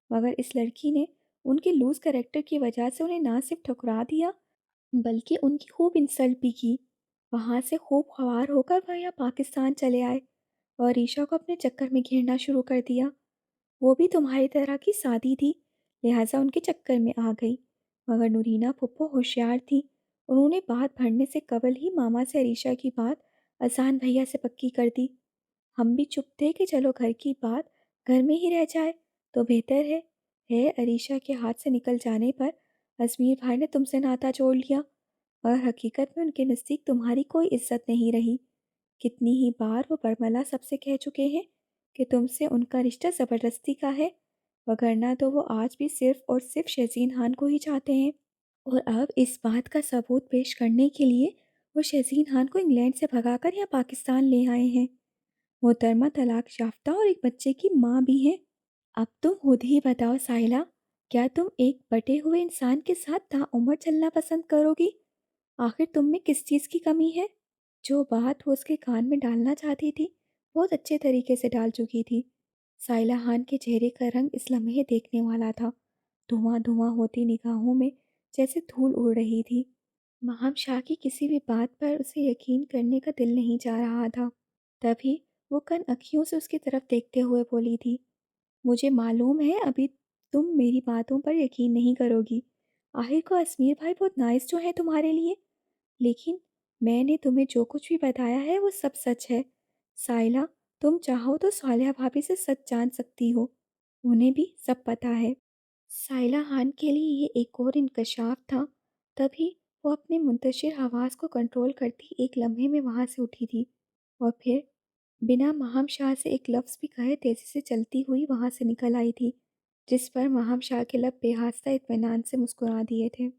A: مگر اس لڑکی نے ان کے لوز کریکٹر کی وجہ سے انہیں نہ صرف ٹھکرا دیا بلکہ ان کی خوب انسلٹ بھی کی۔ وہاں سے خوب خوار ہو کر وہ یہاں پاکستان چلے آئے اور عیشا کو اپنے چکر میں گھیرنا شروع کر دیا۔ وہ بھی تمہاری طرح کی سادی تھی، لہٰذا ان کے چکر میں آ گئی، مگر نورینہ پھپھو ہوشیار تھی، انہوں نے بات بڑھنے سے قبل ہی ماما سے عریشہ کی بات اذان بھیا سے پکی کر دی۔ ہم بھی چپ تھے کہ چلو گھر کی بات گھر میں ہی رہ جائے تو بہتر ہے عریشہ کے ہاتھ سے نکل جانے پر ازمیر بھائی نے تم سے ناطا جوڑ لیا، اور حقیقت میں ان کے نزدیک تمہاری کوئی عزت نہیں رہی۔ کتنی ہی بار وہ برملا سب سے کہہ چکے ہیں کہ تم سے ان کا رشتہ زبردستی کا ہے، وگرنہ تو وہ آج بھی صرف اور صرف شہزین خان کو ہی چاہتے ہیں، اور اب اس بات کا ثبوت پیش کرنے کے لیے وہ شہزین خان کو انگلینڈ سے بھگا کر یہاں پاکستان لے آئے ہیں۔ محترمہ طلاق یافتہ اور ایک بچے کی ماں بھی ہیں۔ اب تم خود ہی بتاؤ سائلہ، کیا تم ایک بٹے ہوئے انسان کے ساتھ تعمر چلنا پسند کرو گی؟ آخر تم میں کس چیز کی کمی ہے؟ جو بات وہ اس کے کان میں ڈالنا چاہتی تھی بہت اچھے طریقے سے ڈال چکی تھی۔ سائلہ خان کے چہرے کا رنگ اس لمحے دیکھنے والا تھا، دھواں دھواں ہوتی نگاہوں میں جیسے دھول اڑ رہی تھی۔ ماہم شاہ کی کسی بھی بات پر اسے یقین کرنے کا دل نہیں چاہ رہا تھا، تبھی وہ کن اکھیوں سے اس کی طرف دیکھتے ہوئے بولی تھی، مجھے معلوم ہے ابھی تم میری باتوں پر یقین نہیں کرو گی، آخر کو اسمیر بھائی بہت نائس جو ہیں تمہارے لیے، لیکن میں نے تمہیں جو کچھ بھی بتایا ہے وہ سب سچ ہے۔ سائلہ، تم چاہو تو صالحہ بھابھی سے سچ جان سکتی ہو، انہیں بھی سب پتہ ہے۔ سائلہ خان کے لیے یہ ایک اور انکشاف تھا، تبھی وہ اپنے منتشر حواس کو کنٹرول کرتی ایک لمحے میں وہاں سے اٹھی تھی، اور پھر بنا ماہم شاہ سے ایک لفظ بھی کہے تیزی سے چلتی ہوئی وہاں سے نکل آئی تھی، جس پر ماہم شاہ کے لب بے حاصلہ اطمینان سے مسکرا دیے تھے۔